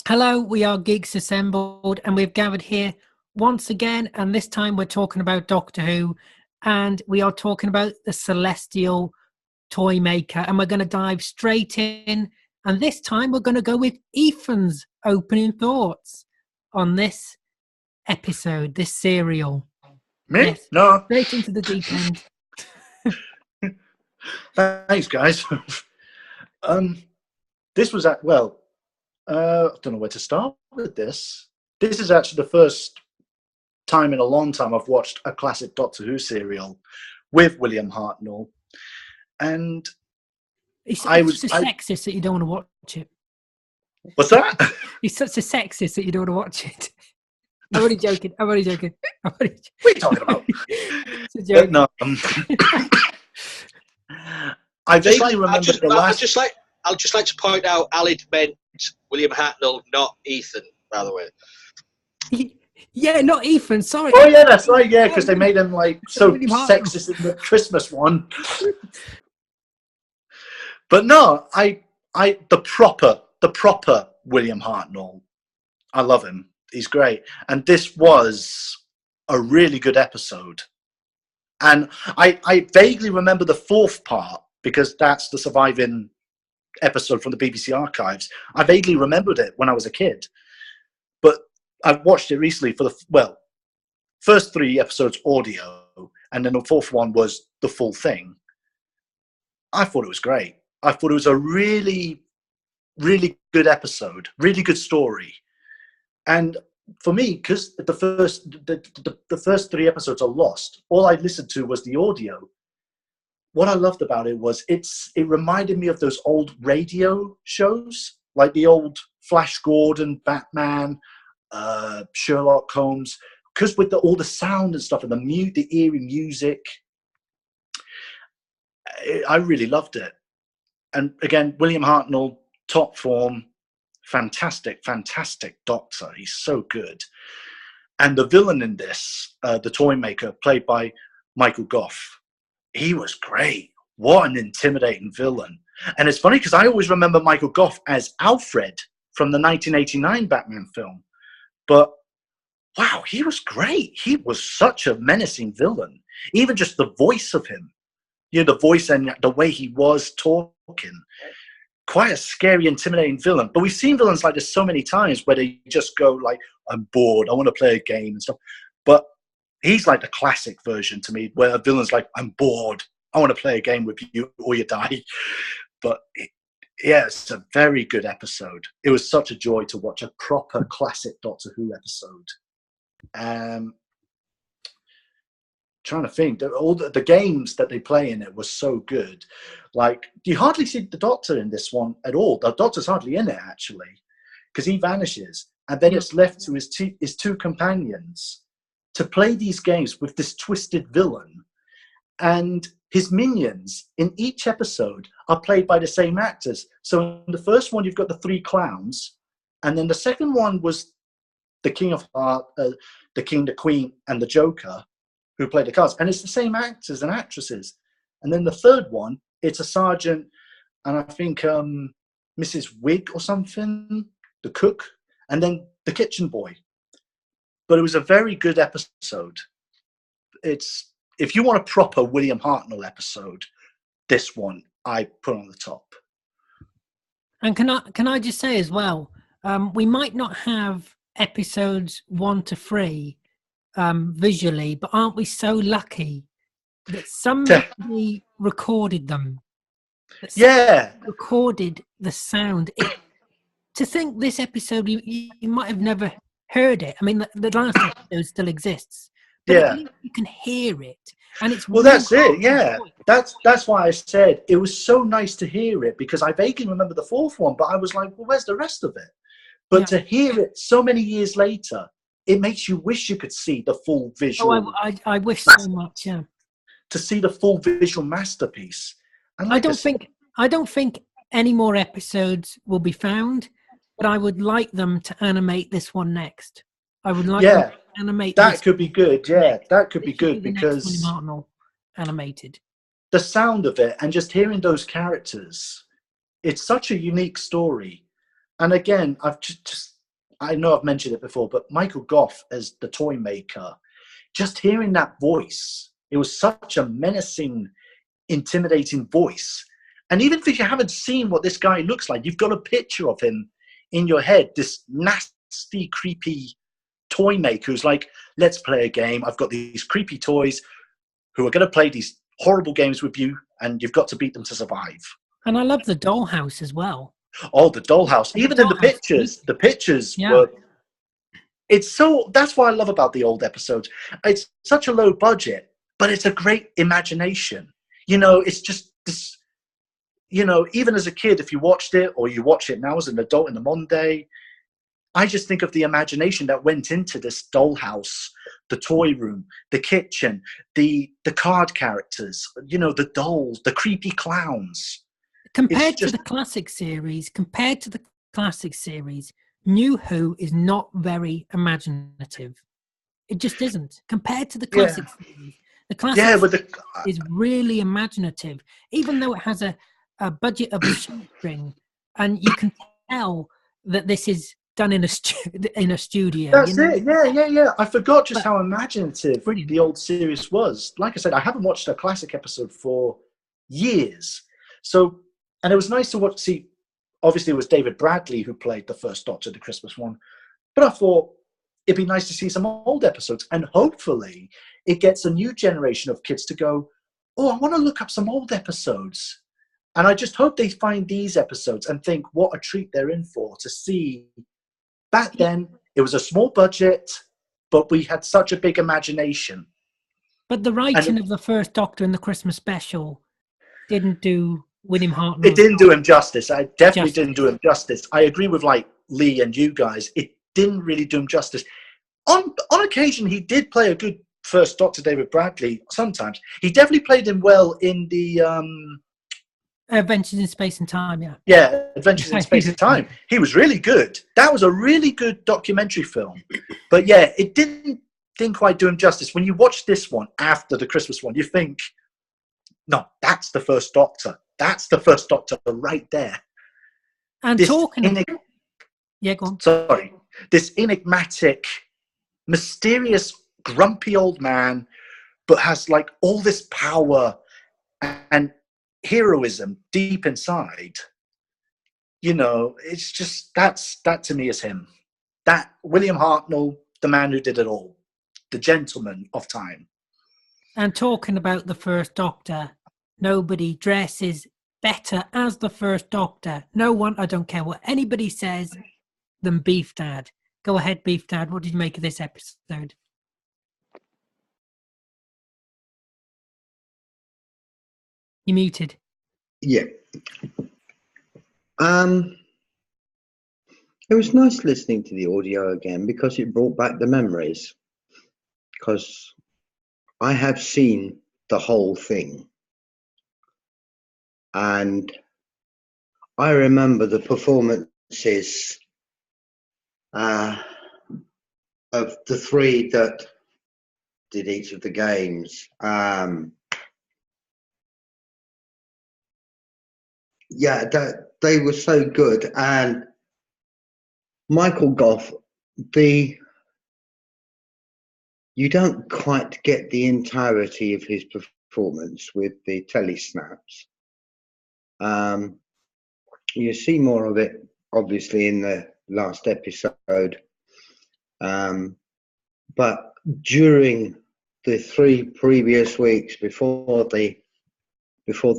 Hello, we are Geeks Assembled, and we've gathered here once again, and this time we're talking about Doctor Who, and we are talking about the Celestial Toymaker, and we're going to dive straight in, and this time we're going to go with Ethan's opening thoughts on this episode, this serial. Me? Yes, No. straight into the deep end. Thanks, guys. This was I don't know where to start with this. This is actually the first time in a long time I've watched a classic Doctor Who serial with William Hartnell, and He's such a sexist that you don't want to watch it. What's that? He's such a sexist that you don't want to watch it. I'm only joking. What are you talking about? It's a joke. No. I vaguely remember the last. I'll just like to point out, Alid meant William Hartnell, not Ethan, by the way. Yeah, not Ethan. Sorry. Oh yeah, that's right. Yeah, because they made him like so sexist in the Christmas one. But no, the proper William Hartnell. I love him. He's great, and this was a really good episode. And I vaguely remember the fourth part because that's the surviving episode from the BBC archives. I vaguely remembered it when I was a kid, but I've watched it recently for the first three episodes audio, and then the fourth one was the full thing. I thought it was great. I thought it was a really, really good episode, really good story. And for me, because the first three episodes are lost, all I listened to was the audio. What I loved about it was it reminded me of those old radio shows, like the old Flash Gordon, Batman, Sherlock Holmes, because with all the sound and stuff and the eerie music, I really loved it. And again, William Hartnell, top form, fantastic Doctor. He's so good. And the villain in this, the Toymaker, played by Michael Gough, he was great. What an intimidating villain. And it's funny because I always remember Michael Gough as Alfred from the 1989 Batman film. But wow, he was great. He was such a menacing villain. Even just the voice of him, the voice and the way he was talking, quite a scary, intimidating villain. But we've seen villains like this so many times where they just go like, I'm bored, I want to play a game and stuff. But he's like the classic version to me, where a villain's like, I'm bored, I want to play a game with you or you die. But yeah, it's a very good episode. It was such a joy to watch a proper classic Doctor Who episode. Trying to think, all the games that they play in it was so good. Like, you hardly see the Doctor in this one at all. The Doctor's hardly in it, actually, because he vanishes. And then it's left to his two companions to play these games with this twisted villain. And his minions in each episode are played by the same actors. So in the first one, you've got the three clowns. And then the second one was the King of Hearts, the King, the Queen, and the Joker, who played the cards. And it's the same actors and actresses. And then the third one, it's a sergeant, and I think Mrs. Wig or something, the cook, and then the kitchen boy. But it was a very good episode. If you want a proper William Hartnell episode, this one I put on the top. And can I just say as well, we might not have episodes 1 to 3 visually, but aren't we so lucky that somebody recorded them? Recorded the sound. To think this episode, you might have never heard it. I mean, the last episode still exists. But you can hear it, and it's that's it. Yeah, that's why I said it was so nice to hear it, because I vaguely remember the fourth one, but I was like, well, where's the rest of it? But to hear it so many years later, it makes you wish you could see the full visual. Oh, I wish so much. Yeah, to see the full visual masterpiece. And I don't think any more episodes will be found, but I would like them to animate this one next. I would like them to animate that. Could be good. Yeah, that could be good, because William Hartnell animated. The sound of it and just hearing those characters, it's such a unique story. And again, I've just I know I've mentioned it before, but Michael Gough as the Toymaker, just hearing that voice, it was such a menacing, intimidating voice. And even if you haven't seen what this guy looks like, you've got a picture of him in your head, this nasty, creepy Toymaker who's like, let's play a game. I've got these creepy toys who are going to play these horrible games with you, and you've got to beat them to survive. And I love the dollhouse as well. Oh, the dollhouse. Even in the pictures were... It's so... That's what I love about the old episodes. It's such a low budget, but it's a great imagination. You know, it's just this... You know, even as a kid, if you watched it, or you watch it now as an adult in the modern day, I just think of the imagination that went into this dollhouse, the toy room, the kitchen, the card characters, you know, the dolls, the creepy clowns. Compared to the classic series, New Who is not very imaginative. It just isn't. Compared to the classic series, the classic is really imaginative, even though it has a budget of a shoestring, and you can tell that this is done in a studio. That's it. Yeah. I forgot just how imaginative the old series was. Like I said, I haven't watched a classic episode for years. So, and it was nice to watch. See, obviously it was David Bradley who played the first Doctor, the Christmas one. But I thought it'd be nice to see some old episodes, and hopefully it gets a new generation of kids to go, oh, I want to look up some old episodes. And I just hope they find these episodes and think what a treat they're in for, to see. Back then, it was a small budget, but we had such a big imagination. But the writing of the first Doctor in the Christmas special didn't do William Hartnell. It didn't do him justice. I definitely didn't do him justice. I agree with like Lee and you guys. It didn't really do him justice. On occasion, he did play a good first Doctor, David Bradley. Sometimes he definitely played him well in the Adventures in Space and Time. Yeah, Adventures in Space and Time. He was really good. That was a really good documentary film. But yeah, it didn't quite do him justice. When you watch this one after the Christmas one, you think, no, that's the first Doctor. That's the first Doctor right there. And this go on. Sorry. This enigmatic, mysterious, grumpy old man, but has like all this power and heroism deep inside. You know, it's just that to me is him. That William Hartnell, the man who did it all, the gentleman of time. And talking about the first Doctor, nobody dresses better as the first Doctor. No one, I don't care what anybody says, than Beef Dad. Go ahead, Beef Dad. What did you make of this episode? You muted. Yeah. It was nice listening to the audio again because it brought back the memories. Because I have seen the whole thing. And I remember the performances of the three that did each of the games. Yeah, they were so good. And Michael Gough, you don't quite get the entirety of his performance with the telesnaps. You see more of it, obviously, in the last episode. But during the 3 previous weeks before the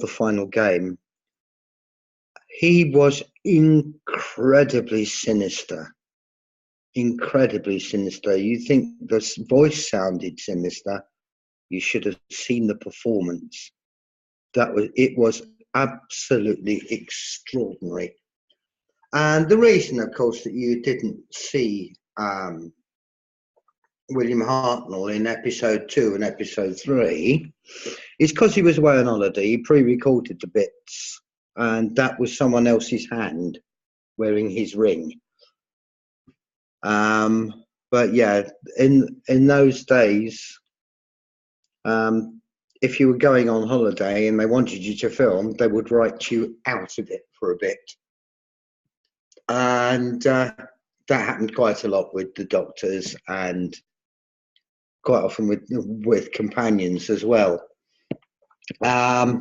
final game, he was incredibly sinister. Incredibly sinister. You think the voice sounded sinister? You should have seen the performance. It was absolutely extraordinary. And the reason, of course, that you didn't see William Hartnell in episode 2 and episode 3 is because he was away on holiday. He pre-recorded the bits, and that was someone else's hand wearing his ring. But yeah, in those days, if you were going on holiday and they wanted you to film, they would write you out of it for a bit. And that happened quite a lot with the doctors, and quite often with companions as well. But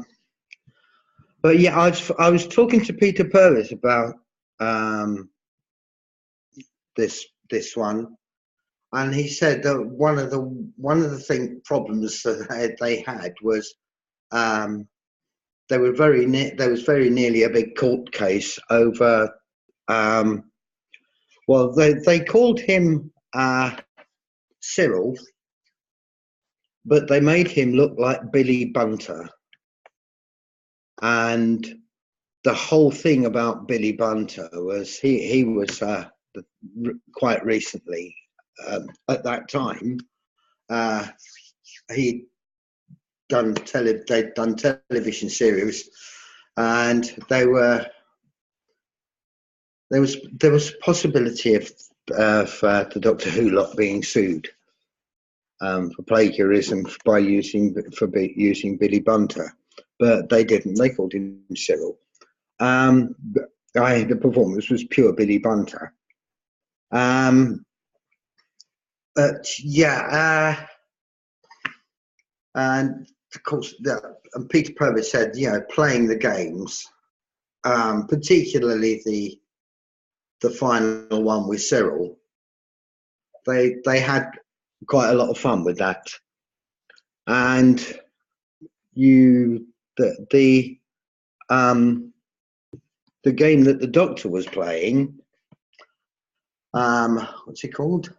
yeah, I was talking to Peter Purvis about this one, and he said that one of the problems that they had was there was very nearly a big court case over. Well, they called him Cyril, but they made him look like Billy Bunter. And the whole thing about Billy Bunter was he was quite recently, at that time, they'd done television series, and there was a possibility of the Doctor Who lot being sued for plagiarism by using Billy Bunter, but they didn't. They called him Cyril. The performance was pure Billy Bunter. But yeah, and of course, and Peter Purvis said, playing the games, particularly the final one with Cyril, they had quite a lot of fun with that. And the game that the Doctor was playing, what's it called?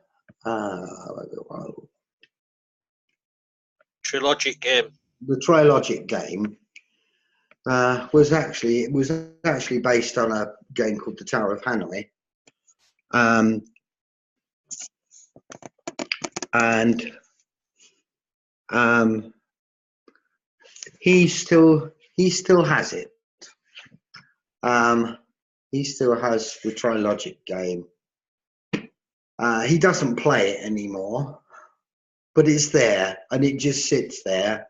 Trilogic game. The Trilogic game was actually based on a game called the Tower of Hanoi, and he still has it. He still has the Trilogic game. He doesn't play it anymore, but it's there, and it just sits there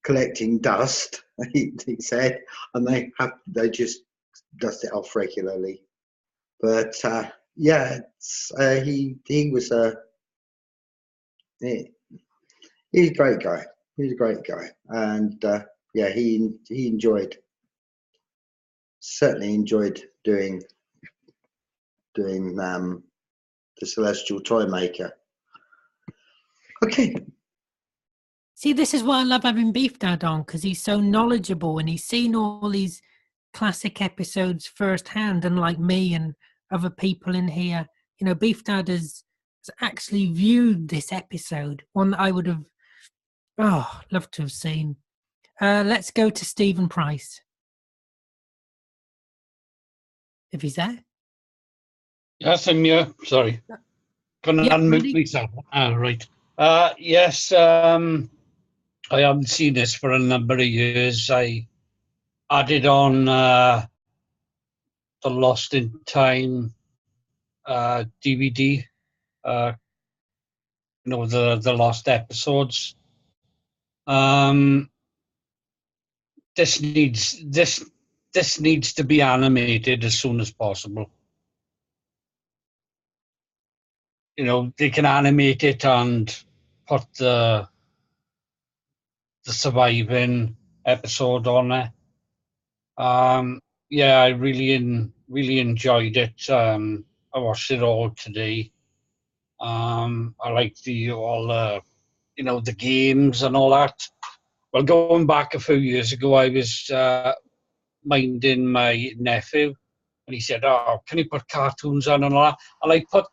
collecting dust. He said, and they just dust it off regularly. But yeah, he was he's a great guy. He's a great guy, and yeah, he certainly enjoyed doing the Celestial Toymaker. Okay. See, this is why I love having Beef Dad on, because he's so knowledgeable and he's seen all these classic episodes firsthand, unlike me and other people in here. Beef Dad has actually viewed this episode, one that I would have loved to have seen. Let's go to Stephen Price, if he's there. Yes, I'm here. Sorry. Can I unmute myself? Right. Yes, I haven't seen this for a number of years. I added on the Lost in Time DVD, the lost episodes. This needs to be animated as soon as possible. They can animate it and put the surviving episode on there. Yeah, I really enjoyed it. I watched it all today. I like the games and all that. Well, going back a few years ago, I was minding my nephew, and he said, "Oh, can you put cartoons on and all that?" And I put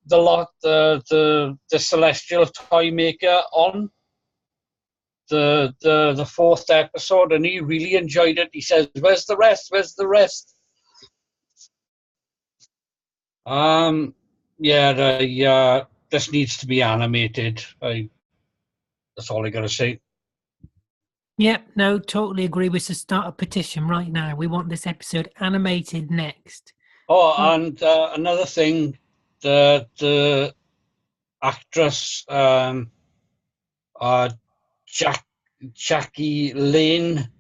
the Celestial Toymaker on the fourth episode, and he really enjoyed it. He says, "Where's the rest? Where's the rest?" Yeah, this needs to be animated. That's all I gotta say. Yep, no, totally agree. We should start a petition right now. We want this episode animated next. Oh, and another thing, the actress, Jackie Lane,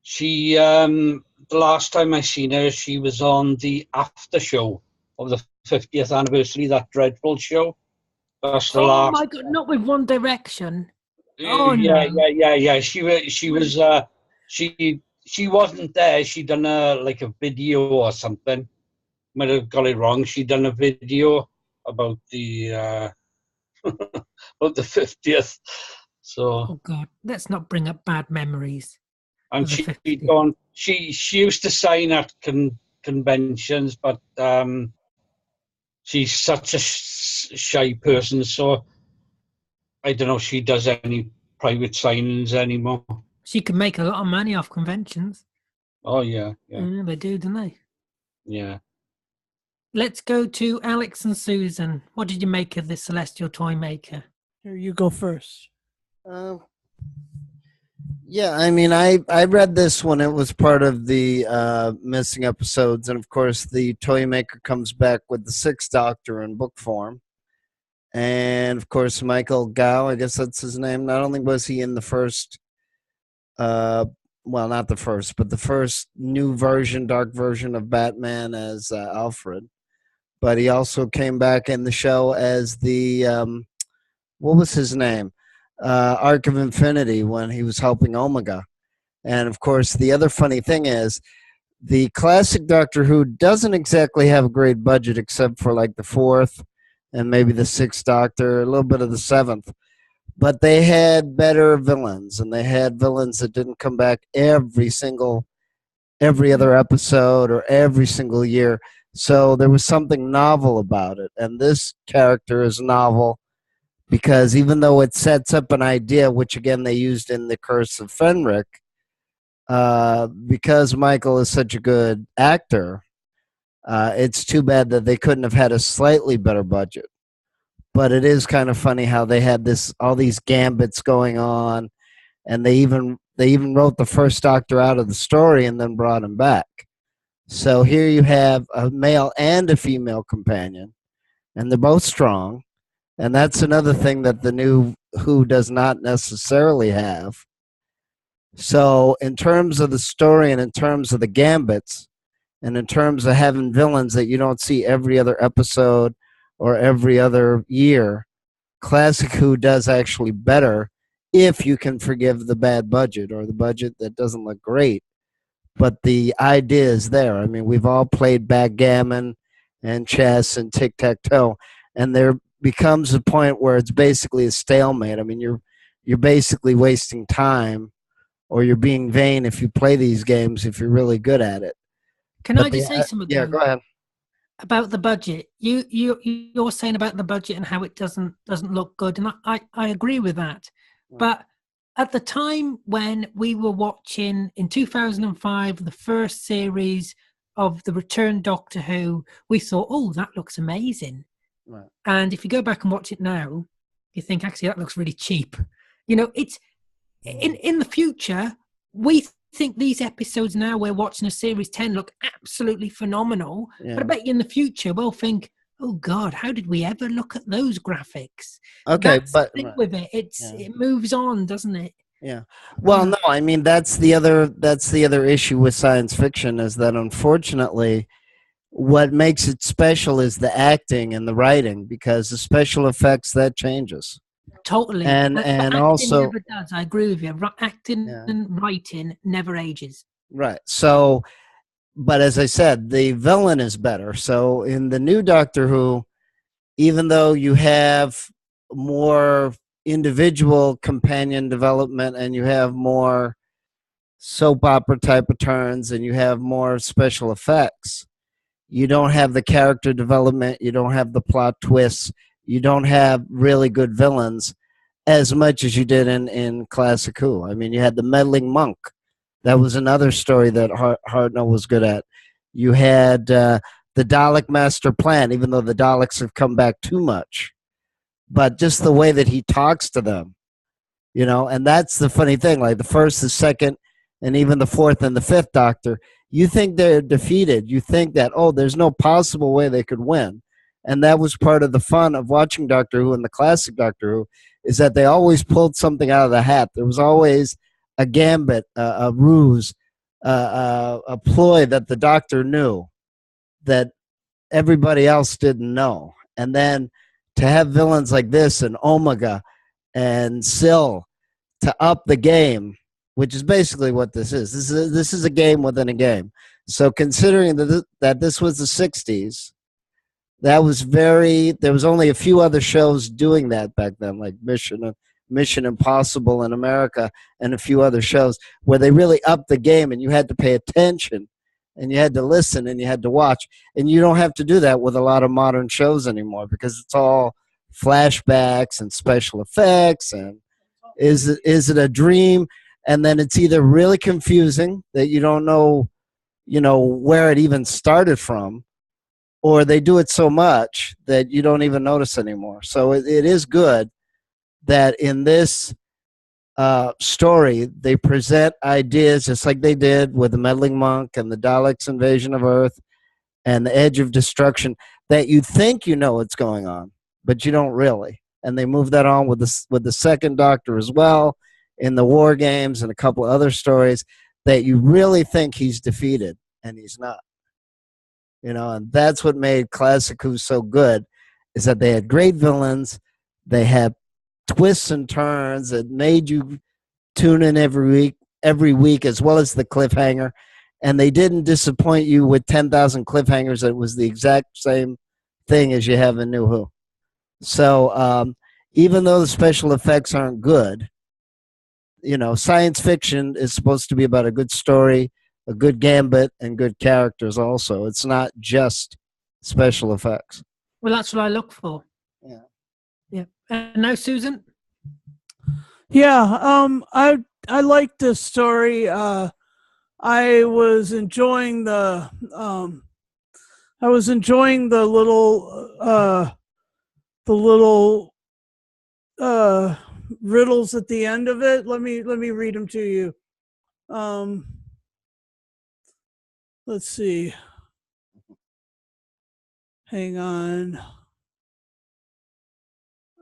she, the last time I seen her, she was on the After Show of the 50th anniversary, that dreadful show. That's the Oh last. my God! Not with One Direction. Oh Yeah, no! yeah. She wasn't there. She done a video or something. Might have got it wrong. She done a video about the about the 50th. So, Oh God! Let's not bring up bad memories and of the she 50th. don't. She used to sign at conventions, but she's such a shy person. So I don't know if she does any private signings anymore. She could make a lot of money off conventions. Oh yeah. They do, don't they? Yeah. Let's go to Alex and Susan. What did you make of the Celestial Toymaker? Here, you go first. Yeah, I mean, I read this when it was part of the missing episodes, and of course, the Toymaker comes back with the Sixth Doctor in book form, and of course, Michael Gow, I guess that's his name. Not only was he in the first, well, not the first, but the first new version, dark version of Batman as Alfred, but he also came back in the show as the what was his name? Arc of Infinity when he was helping Omega. And of course, the other funny thing is the classic Doctor Who doesn't exactly have a great budget except for like the fourth and maybe the sixth Doctor, a little bit of the seventh. But they had better villains, and they had villains that didn't come back every other episode or every single year. So there was something novel about it. And this character is novel because even though it sets up an idea, which again they used in The Curse of Fenric, because Michael is such a good actor, it's too bad that they couldn't have had a slightly better budget. But it is kind of funny how they had all these gambits going on, and they even wrote the first Doctor out of the story and then brought him back. So here you have a male and a female companion, and they're both strong. And that's another thing that the new Who does not necessarily have. So in terms of the story and in terms of the gambits and in terms of having villains that you don't see every other episode or every other year, Classic Who does actually better if you can forgive the bad budget or the budget that doesn't look great. But the idea is there. I mean, we've all played backgammon and chess and tic-tac-toe, and there becomes a point where it's basically a stalemate. I mean, you're basically wasting time, or you're being vain if you play these games if you're really good at it. Can I just say something? Yeah, go ahead. About the budget, you're saying about the budget and how it doesn't look good, and I agree with that. But at the time when we were watching in 2005 the first series of the Return Doctor Who, we thought, oh, that looks amazing. Right. And if you go back and watch it now, you think actually that looks really cheap. You know, it's in the future we think these episodes now we're watching a series 10 look absolutely phenomenal. Yeah. But I bet you in the future we'll think, oh God, how did we ever look at those graphics? Okay, That's but the thing with it, it moves on, doesn't it? Yeah. Well, no, I mean that's the other issue with science fiction is that unfortunately what makes it special is the acting and the writing, because the special effects that changes. Totally. And acting also never does. I agree with you. Acting and writing never ages. right. So, but as I said, the villain is better. So in the new Doctor Who, even though you have more individual companion development and you have more soap opera type of turns and you have more special effects, you don't have the character development, you don't have the plot twists, you don't have really good villains as much as you did in Classic Who. I mean, you had the meddling monk. That was another story that Hartnell was good at. You had the Dalek master plan, even though the Daleks have come back too much. But just the way that he talks to them, you know, and that's the funny thing. Like the first, the second, and even the fourth and the fifth Doctor, you think they're defeated. You think that, oh, there's no possible way they could win. And that was part of the fun of watching Doctor Who and the classic Doctor Who, is that they always pulled something out of the hat. There was always a gambit, a ruse, a ploy that the Doctor knew that everybody else didn't know. And then to have villains like this and Omega and Syl to up the game, which is basically what this is. This is a game within a game. So considering that this was the 60s, there was only a few other shows doing that back then, like Mission Impossible in America and a few other shows where they really upped the game and you had to pay attention and you had to listen and you had to watch. And you don't have to do that with a lot of modern shows anymore because it's all flashbacks and special effects and is it a dream? And then it's either really confusing that you don't know, where it even started from, or they do it so much that you don't even notice anymore. So it is good that in this story, they present ideas just like they did with the Meddling Monk and the Daleks' invasion of Earth and the Edge of Destruction, that you think you know what's going on, but you don't really. And they move that on with the Second Doctor as well in the War Games and a couple of other stories that you really think he's defeated, and he's not. And that's what made Classic Who so good, is that they had great villains, they had twists and turns that made you tune in every week, as well as the cliffhanger, and they didn't disappoint you with 10,000 cliffhangers that was the exact same thing as you have in New Who. So even though the special effects aren't good, science fiction is supposed to be about a good story, a good gambit, and good characters also. It's not just special effects. Well, that's what I look for. Yeah. Yeah. And now, Susan? Yeah, I like this story. I was enjoying the little riddles at the end of it. Let me read them to you. Let's see. Hang on.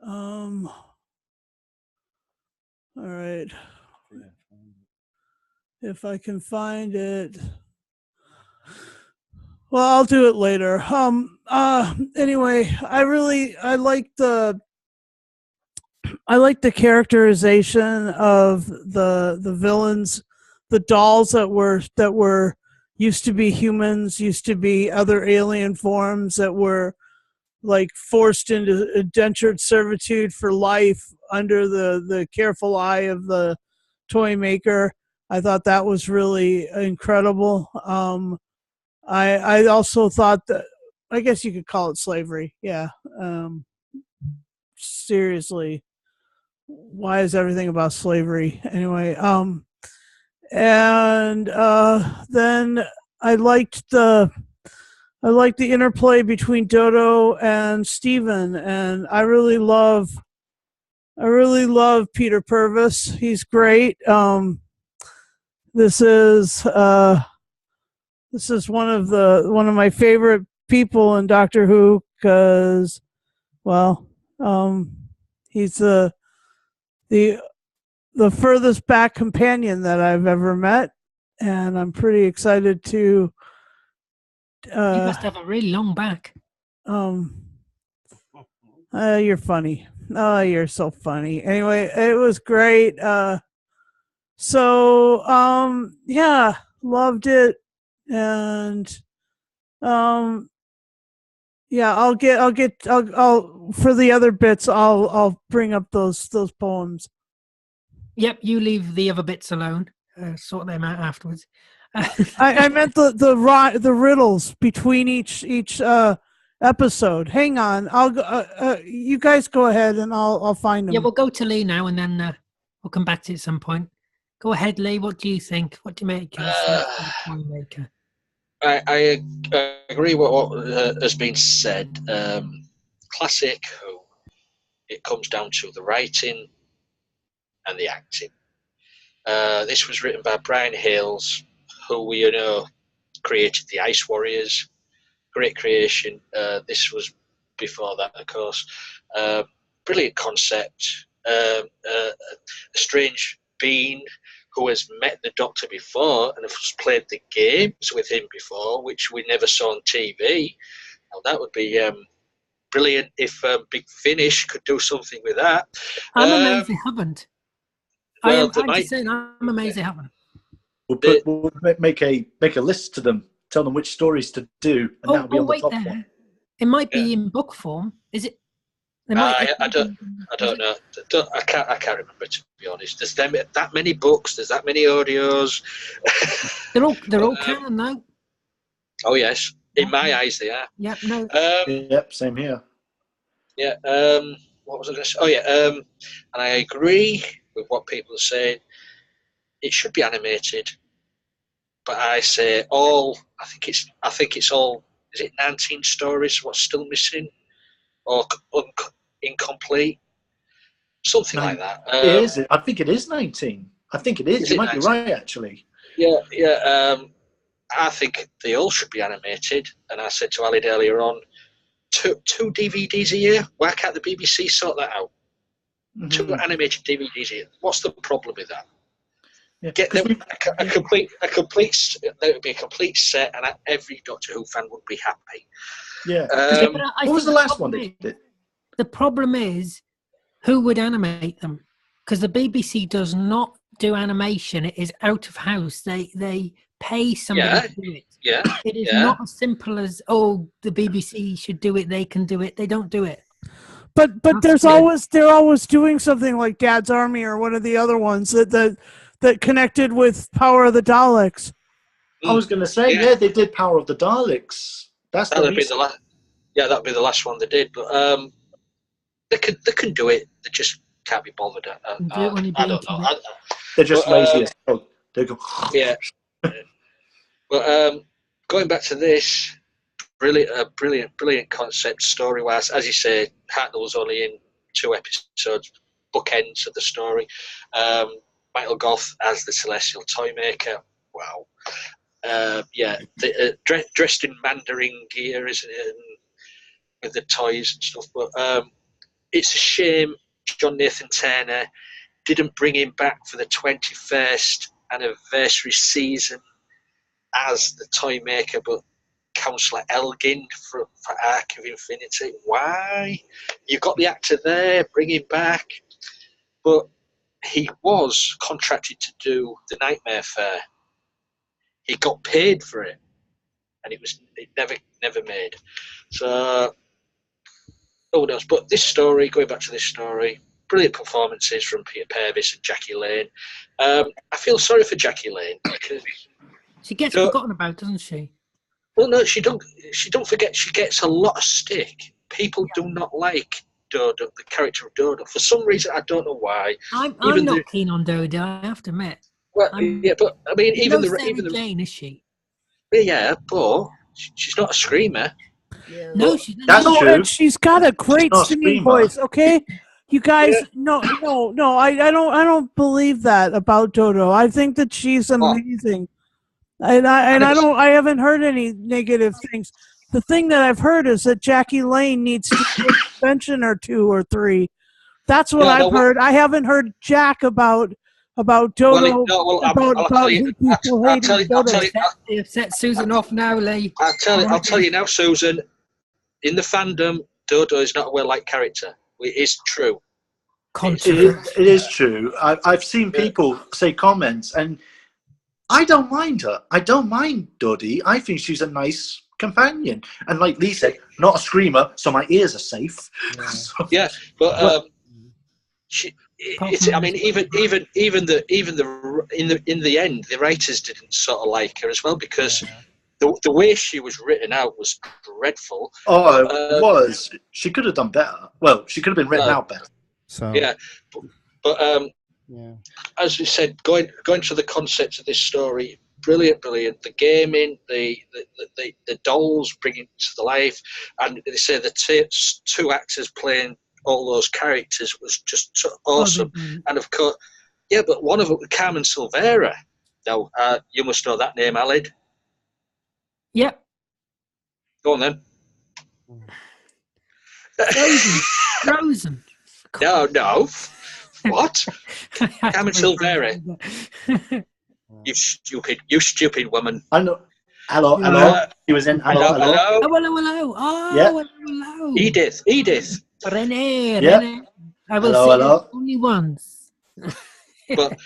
All right. If I can find it. Well, I'll do it later. Anyway, I like the characterization of the villains, the dolls that were used to be humans, used to be other alien forms that were like forced into indentured servitude for life under the careful eye of the toy maker. I thought that was really incredible. I also thought that, I guess you could call it slavery. Yeah. Seriously, why is everything about slavery anyway? And then I liked the interplay between Dodo and Steven, and I really love Peter Purvis. He's great. This is one of my favorite people in Doctor Who because, well, he's the furthest back companion that I've ever met, and I'm pretty excited to. You must have a really long back. You're funny. Oh, you're so funny. Anyway, it was great. Yeah, loved it, and yeah, I'll for the other bits, I'll bring up those poems. Yep, you leave the other bits alone. Sort them out afterwards. I meant the riddles between each episode. Hang on, I'll go. You guys go ahead, and I'll find them. Yeah, we'll go to Lee now, and then we'll come back to it at some point. Go ahead, Lee. What do you think? What do you make of Toymaker? I agree with what has been said. Classic Who. It comes down to the writing and the acting. This was written by Brian Hales, who we know created the Ice Warriors. Great creation. This was before that, of course. Brilliant concept. A strange being who has met the Doctor before and has played the games with him before, which we never saw on TV. Now, that would be brilliant if Big Finish could do something with that. I'm amazed they haven't. Well, I'm just saying, I'm amazed they haven't. We'll make a list to them, tell them which stories to do, and that'll be on the top one. It might be in book form. Is it? I don't know. I can't remember, to be honest. There's that many books. There's that many audios. They're all canon now. Oh yes, in my eyes they are. Yep. No. Yep. Same here. Yeah. What was I going to say? Oh yeah. And I agree with what people are saying. It should be animated, but I say all. I think it's all. Is it 19 stories? What's still missing, or incomplete? Something like that. Is it? I think it is 19. I think it is. You might 19? Be right, actually. Yeah. I think they all should be animated. And I said to Alid earlier on, two DVDs a year. Why can't the BBC sort that out? Mm-hmm. 2 animated DVDs a year. What's the problem with that? Yeah, get them a complete. There would be a complete set, and every Doctor Who fan would be happy. Yeah. What was the last one they did? The problem is, who would animate them? Because the BBC does not do animation. It is out of house. They pay somebody to do it. Yeah. It is not as simple as, the BBC should do it. They can do it. They don't do it. But they're always doing something like Dad's Army or one of the other ones that connected with Power of the Daleks. I was going to say, they did Power of the Daleks. That'd be the last. Yeah, that'd be the last one they did. But they can do it. They just can't be bothered. I don't know. They're just lazy as hell. They go. Yeah. But going back to this, brilliant concept story-wise. As you say, Hartnell was only in 2 episodes, bookends of the story. Michael Goth as the Celestial Toymaker. Wow. Dressed in Mandarin gear, isn't it? And with the toys and stuff. But it's a shame John Nathan Turner didn't bring him back for the 21st anniversary season as the Toymaker, but Councillor Elgin for Arc of Infinity. Why? You've got the actor there, bring him back. But he was contracted to do the Nightmare Fair. He got paid for it, and it never made. So who knows? But going back to this story, brilliant performances from Peter Purvis and Jackie Lane. I feel sorry for Jackie Lane because she gets forgotten about, doesn't she? Well, no, she don't forget. She gets a lot of stick. People do not like Dodo, the character of Dodo. For some reason, I don't know why. I'm not keen on Dodo, I have to admit. Well, but I mean, even the Jane, is she? Yeah, but she's not a screamer. Yeah. No, she's not. That's true. And she's got a great singing voice. Okay, you guys, no, I don't believe that about Dodo. I think that she's amazing, and I haven't heard any negative things. The thing that I've heard is that Jackie Lane needs to do a convention or 2 or 3. That's what I've heard. I haven't heard Jack about Dodo. I'll tell you. You've set Susan off now, Lee. I'll tell you now, Susan. In the fandom, Dodo is not a well-liked character. It is true. It is true. I've seen people say comments, and I don't mind her. I don't mind Dodie. I think she's a nice companion, and like Lee said, not a screamer, so my ears are safe. Yeah, but I mean, even in the end, the writers didn't sort of like her as well because the way she was written out was dreadful. Oh, it was. She could have done better. Well, she could have been written out better. So but as we said, going to the concepts of this story, brilliant. The gaming, the dolls bringing to the life, and they say the 2 actors playing all those characters was just so awesome. And of course, but one of them was Carmen Silvera. Now, you must know that name, Alid. Yep. Go on then. Frozen. No. What? Carmen Silvera. You stupid woman. I know. Hello, Yeah. hello. He was in Hello, Hello, hello. hello. Oh, hello, hello. Oh, Yeah. hello, hello. Edith. Rene, Yeah. Rene. I will Hello, say hello. this only once. But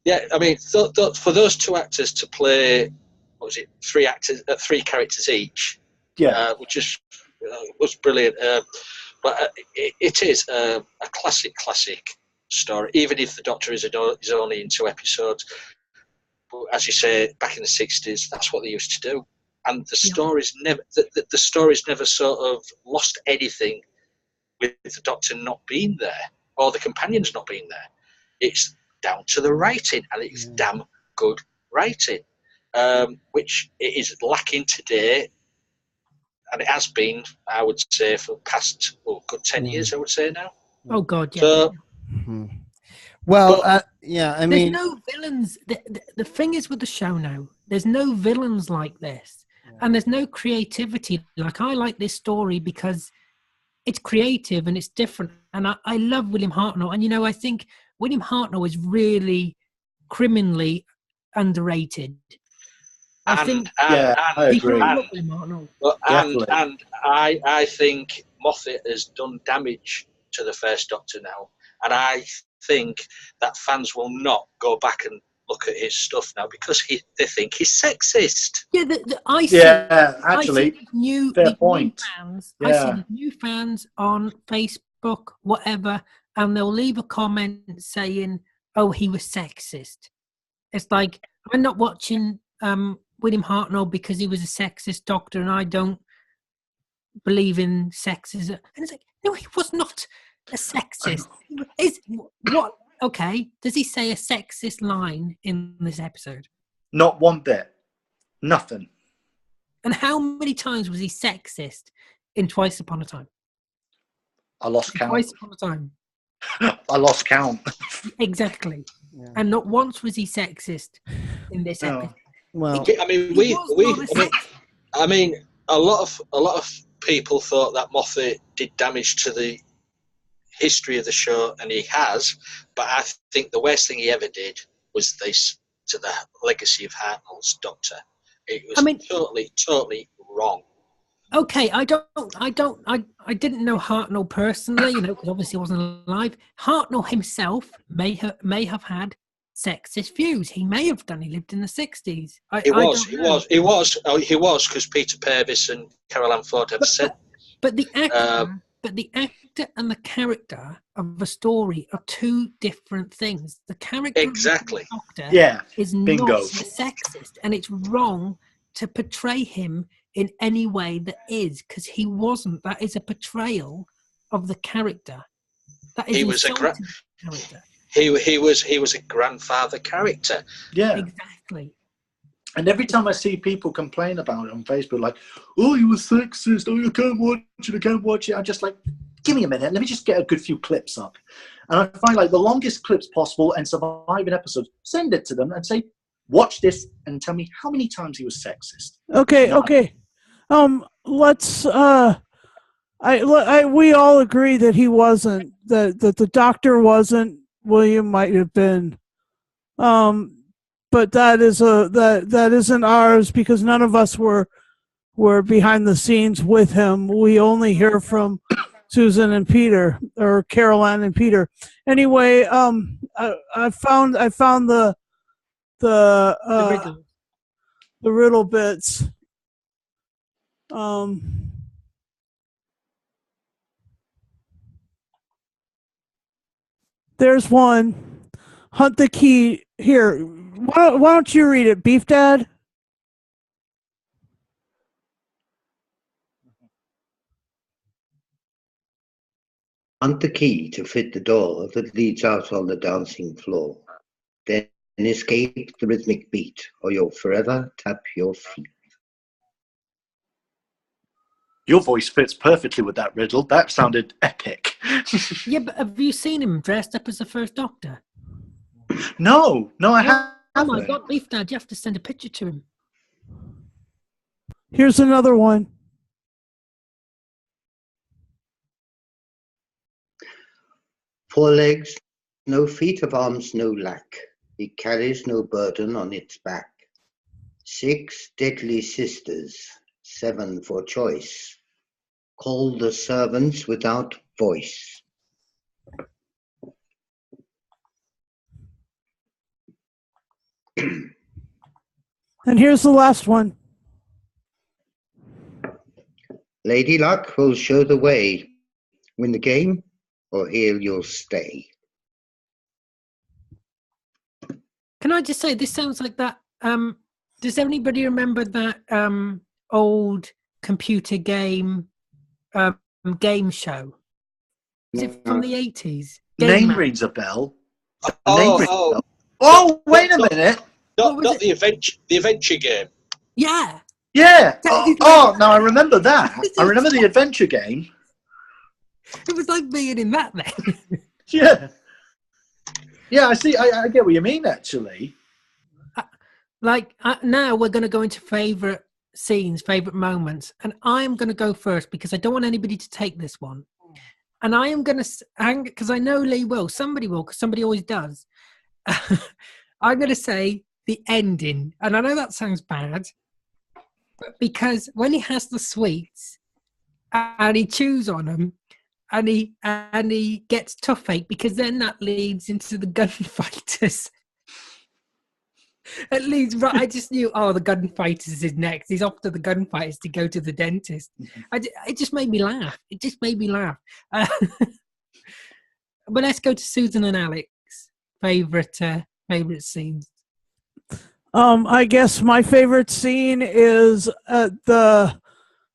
yeah, I mean, for those two actors to play, what was it, three characters each, Yeah. which is was brilliant. But it is a classic story, even if the Doctor is only in 2 episodes. But as you say, back in the 60s, that's what they used to do, and the stories never the stories never sort of lost anything with the Doctor not being there or the companions not being there. It's down to the writing, and it's damn good writing, which it is lacking today, and it has been, I would say, for the past good 10 years, I would say now. Oh, God, yeah. So, Well, yeah, I There's mean, no villains. The thing is with the show now, there's no villains like this. And there's no creativity. Like, I like this story because it's creative and it's different. And I love William Hartnell. And, I think William Hartnell is really criminally underrated. I think Yeah, I people agree. love William Hartnell. Definitely. and I think Moffat has done damage to the first Doctor now, and I think that fans will not go back and look at his stuff now because they think he's sexist. Yeah, I see. Yeah, I see actually, these new fans. I see Yeah. these new fans on Facebook, whatever, and they'll leave a comment saying, "Oh, he was sexist." It's like, I'm not watching William Hartnell because he was a sexist Doctor, and I don't believe in sexism. And it's like, no, he was not a sexist. Is what? Okay, does he say a sexist line in this episode? Not one bit. Nothing. And how many times was he sexist in Twice Upon a Time? I lost count. Twice Upon a Time. I lost count. Exactly. And not once was he sexist in this No. episode. well, I mean, I mean, a lot of people thought that Moffat did damage to the history of the show, and he has. But I think the worst thing he ever did was this to the legacy of Hartnell's Doctor. It was totally wrong. Okay, I didn't know Hartnell personally, because obviously he wasn't alive. Hartnell himself may have had sexist views. He may have done. He lived in the 60s. He was, because Peter Purvis and Carol Ann Ford have said. But the actor and the character of a story are two different things. The character exactly of the Doctor is Bingo. not sexist, and it's wrong to portray him in any way that is, because he wasn't. That is a portrayal of the character. That is insulting the character. He was a grandfather character. Yeah. Exactly. And every time I see people complain about it on Facebook, like, "Oh, you were sexist. Oh, you can't watch it. I'm just like, give me a minute. Let me just get a good few clips up. And I find like the longest clips possible and surviving episodes, send it to them and say, watch this and tell me how many times he was sexist. Okay. Let's. We all agree that he wasn't. That the Doctor wasn't. William might have been. But that isn't ours because none of us were behind the scenes with him. We only hear from Susan and Peter, or Caroline and Peter. Anyway, I found the riddle bits. There's one. Hunt the key. Here, why don't you read it, Beef Dad? Hunt the key to fit the door that leads out on the dancing floor. Then escape the rhythmic beat, or you'll forever tap your feet. Your voice fits perfectly with that riddle. That sounded epic. Yeah, but have you seen him dressed up as the First Doctor? No, I haven't. Oh my God, Beef Dad, you have to send a picture to him. Here's another one. Four legs, no feet, of arms no lack. It carries no burden on its back. 6 deadly sisters, 7 for choice. Call the servants without voice. And here's the last one. Lady Luck will show the way. Win the game, or here you'll stay. Can I just say, this sounds like that. Does anybody remember that old computer game game show? Is it from the 80s? Name Man. rings a bell. Oh, Oh, wait a minute. not the adventure game. Yeah. Yeah. Oh, no, I remember that. I remember the adventure game. It was like being in that then. Yeah. Yeah, I see. I get what you mean, actually. Now we're going to go into favourite scenes, favourite moments. And I'm going to go first because I don't want anybody to take this one. And I am going to, because I know Lee will, somebody will, because somebody always does. I'm going to say the ending. And I know that sounds bad, but because when he has the sweets and he chews on them and he gets toothache, because then that leads into the gunfighters. It leads right. I just knew, the gunfighters is next. He's off to the gunfighters to go to the dentist. It just made me laugh. It just made me laugh. But let's go to Susan and Alex. Favorite scenes. I guess my favorite scene is the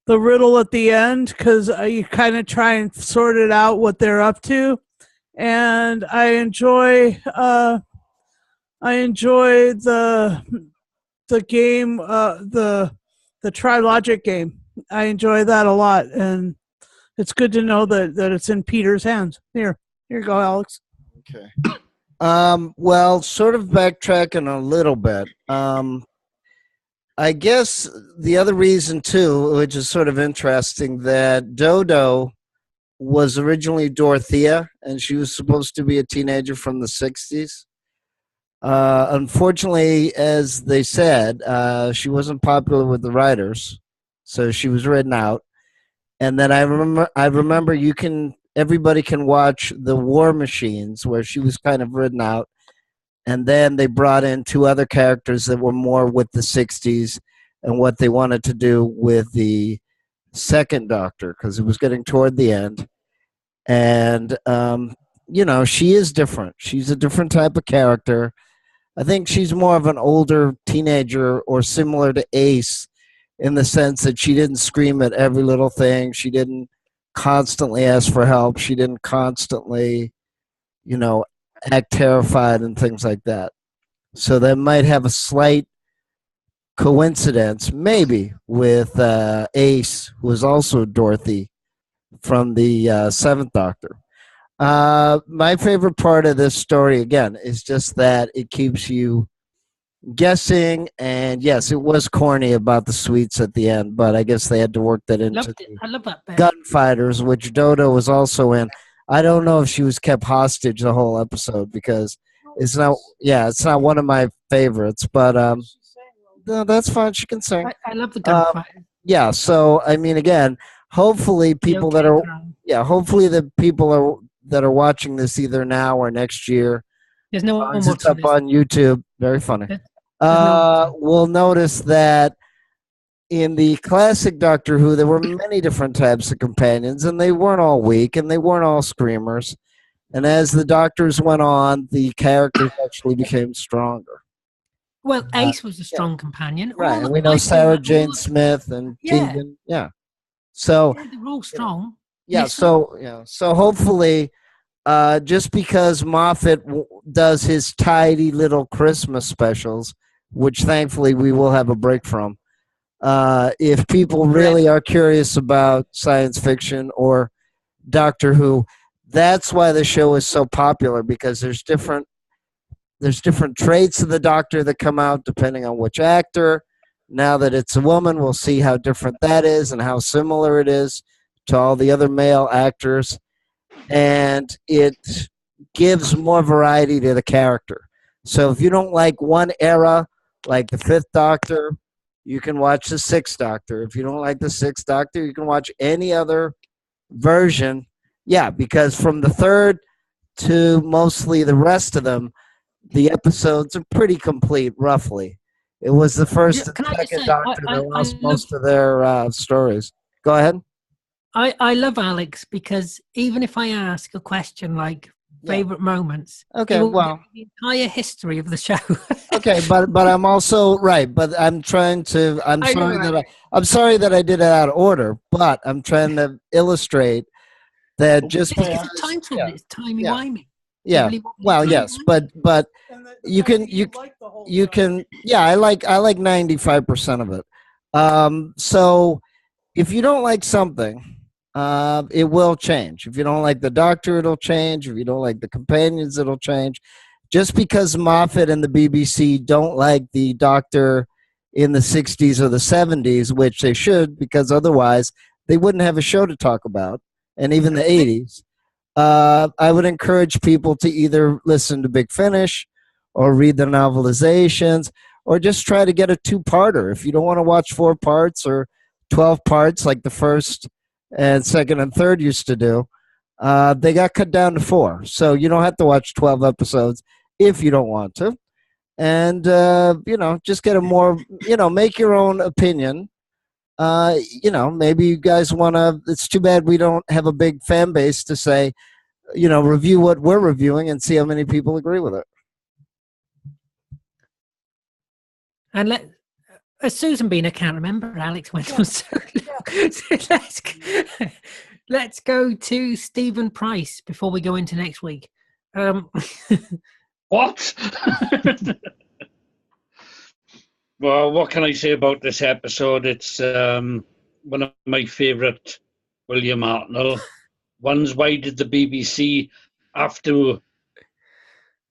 riddle at the end, because you kind of try and sort it out what they're up to, and I enjoy the game, the Trilogic game. I enjoy that a lot, and it's good to know that it's in Peter's hands. Here you go, Alex. Okay. Well, sort of backtracking a little bit. I guess the other reason too, which is sort of interesting, that Dodo was originally Dorothea, and she was supposed to be a teenager from the 60s. Unfortunately, as they said, she wasn't popular with the writers, so she was written out. And then I remember everybody can watch The War Machines, where she was kind of written out. And then they brought in 2 other characters that were more with the 60s and what they wanted to do with the second Doctor, because it was getting toward the end. And, she is different. She's a different type of character. I think she's more of an older teenager, or similar to Ace, in the sense that she didn't scream at every little thing. She didn't constantly ask for help. She didn't constantly, act terrified and things like that. So that might have a slight coincidence, maybe, with Ace, who is also Dorothy from the Seventh Doctor. My favorite part of this story, again, is just that it keeps you guessing. And yes, it was corny about the sweets at the end, but I guess they had to work that into I love that bit. Gunfighters, which Dodo was also in. I don't know if she was kept hostage the whole episode, because it's not one of my favorites, but no, that's fine. She can sing. I love the gunfighter. Yeah, so I mean, again, hopefully people hopefully the people that are watching this either now or next year, there's no one it's up on YouTube. Very funny. We'll notice that in the classic Doctor Who, there were many different types of companions, and they weren't all weak, and they weren't all screamers. And as the Doctors went on, the characters actually became stronger. Well, Ace was a strong companion. Right, and we know Sarah Jane Smith and Tegan. Yeah. So they're all strong. So hopefully, just because Moffat does his tidy little Christmas specials, which thankfully we will have a break from, if people really are curious about science fiction or Doctor Who, that's why the show is so popular, because there's different traits of the Doctor that come out depending on which actor. Now that it's a woman, we'll see how different that is and how similar it is to all the other male actors. And it gives more variety to the character. So if you don't like one era, like the Fifth Doctor you can watch the Sixth Doctor. If you don't like the Sixth Doctor, you can watch any other version. Yeah, because from the third to mostly the rest of them, the episodes are pretty complete, roughly. It was the first and Can I just second say, Doctor that lost most of their stories. Go ahead. I love Alex because even if I ask a question like favorite moments, Okay, he will well, give the entire history of the show. okay, but I'm also right. But I'm trying to. I'm I know sorry that. I'm sorry that I did it out of order. But I'm trying to illustrate that just It's because. a time travel. It's timey yeah, wimey. yeah. Well, yes, but you can you can. Yeah, I like 95% of it. So if you don't like something, it will change. If you don't like the Doctor, it'll change. If you don't like the companions, it'll change. Just because Moffat and the BBC don't like the Doctor in the 60s or the 70s, which they should, because otherwise they wouldn't have a show to talk about, and even the 80s, I would encourage people to either listen to Big Finish or read the novelizations or just try to get a two-parter. If you don't want to watch 4 parts or 12 parts like the first and second and third used to do, they got cut down to 4. So you don't have to watch 12 episodes if you don't want to. And, just get a more, make your own opinion. Maybe you guys want to, it's too bad we don't have a big fan base to say, review what we're reviewing and see how many people agree with it. And Susan Bean, I can't remember. Alex went on so long. So let's go to Stephen Price before we go into next week. What? Well, what can I say about this episode? It's one of my favourite William Hartnell ones. Why did the BBC have to,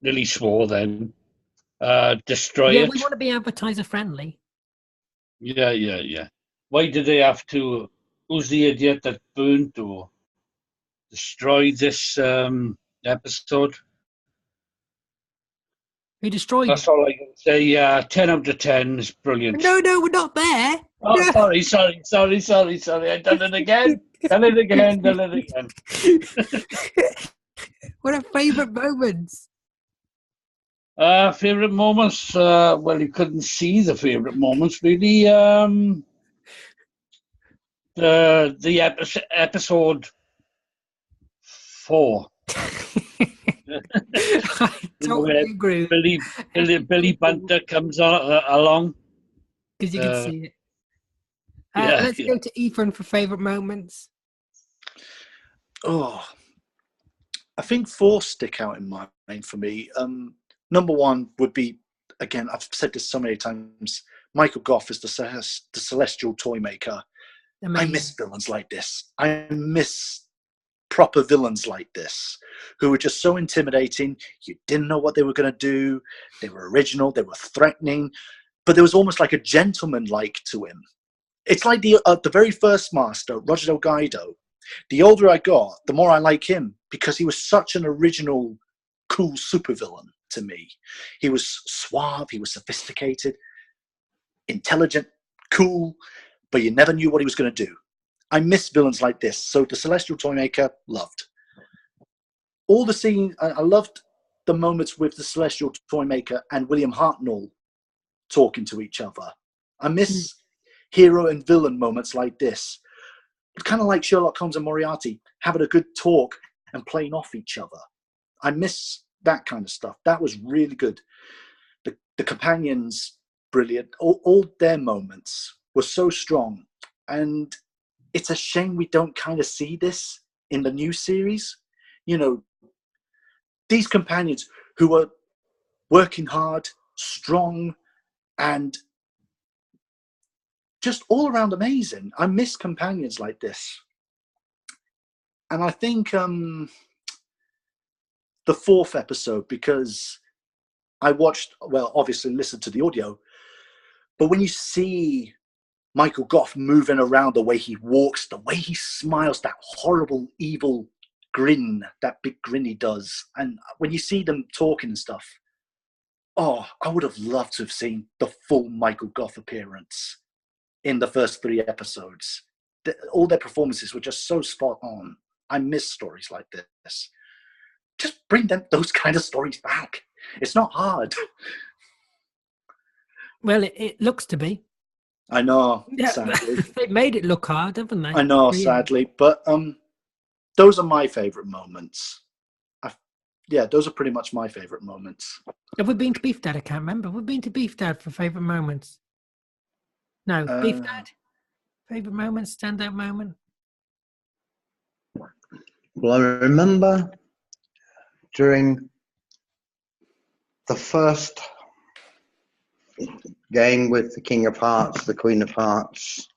nearly swore then, destroy Yeah, it? we want to be advertiser friendly. Yeah. Why did they have to? Who's the idiot that burnt or destroyed this episode? We destroyed That's it. all I can say. 10 out of 10 is brilliant. No, we're not there. Oh, No. sorry. I done it again. Done it again. What are favourite moments? Favourite moments? Well, you couldn't see the favourite moments, really. The episode 4. I totally agree. Billy Bunter comes along. Because you can see it. Yeah, Let's go to Ethan for favourite moments. Oh, I think 4 stick out in mind for me. Number 1 would be, again, I've said this so many times, Michael Gough is the Celestial Toymaker. Amazing. I miss villains like this. I miss proper villains like this who were just so intimidating. You didn't know what they were going to do. They were original. They were threatening. But there was almost like a gentleman-like to him. It's like the very first master, Roger Delgado. The older I got, the more I like him because he was such an original, cool supervillain to me. He was suave, he was sophisticated, intelligent, cool, but you never knew what he was going to do. I miss villains like this. So the Celestial Toymaker, loved. All the scenes, I loved the moments with the Celestial Toymaker and William Hartnell talking to each other. I miss hero and villain moments like this. Kind of like Sherlock Holmes and Moriarty, having a good talk and playing off each other. I miss that kind of stuff. That was really good. The companions, brilliant. All their moments were so strong. And it's a shame we don't kind of see this in the new series. These companions who are working hard, strong, and just all around amazing. I miss companions like this. And I think the 4th episode, because I watched, well, obviously listened to the audio, but when you see Michael Gough moving around, the way he walks, the way he smiles, that horrible, evil grin, that big grin he does, and when you see them talking and stuff, I would have loved to have seen the full Michael Gough appearance. in the first 3 episodes. All their performances were just so spot on. I miss stories like this. Just bring those kind of stories back. It's not hard. Well, it looks to be. I know, Yeah, sadly. they made it look hard, haven't they? I know, Really. sadly. But those are my favourite moments. Those are pretty much my favourite moments. Have we been to Beef Dad? I can't remember. Have we been to Beef Dad for favourite moments? No. Beef Dad? Favourite moment, standout moment? Well, I remember during the first game with the King of Hearts, the Queen of Hearts,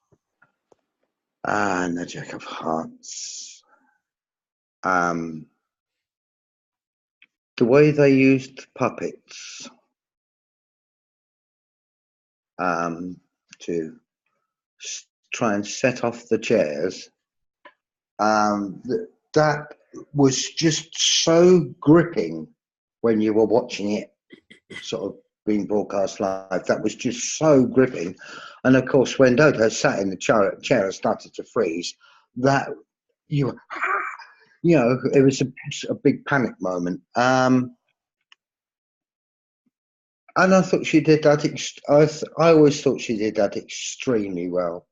and the Jack of Hearts, the way they used puppets to try and set off the chairs, that was just so gripping when you were watching it sort of being broadcast live. That was just so gripping. And of course, when Dodo sat in the chair and started to freeze, that it was a big panic moment. And I thought she did that. I always thought she did that extremely well.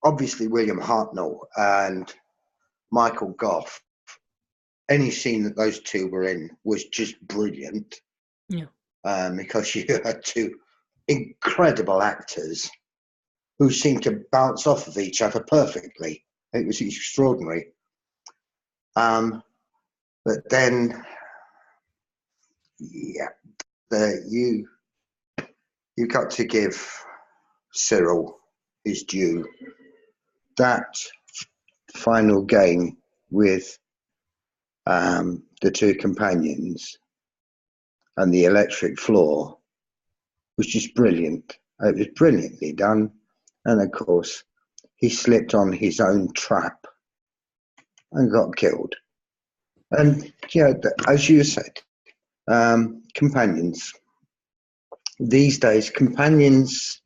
Obviously William Hartnell and Michael Gough. Any scene that those two were in was just brilliant. Yeah. Because you had two incredible actors who seemed to bounce off of each other perfectly. It was extraordinary. But then, you got to give Cyril his due. That final game with the two companions and the electric floor was just brilliant. It was brilliantly done. And of course, he slipped on his own trap and got killed. And as you said, companions. These days, companions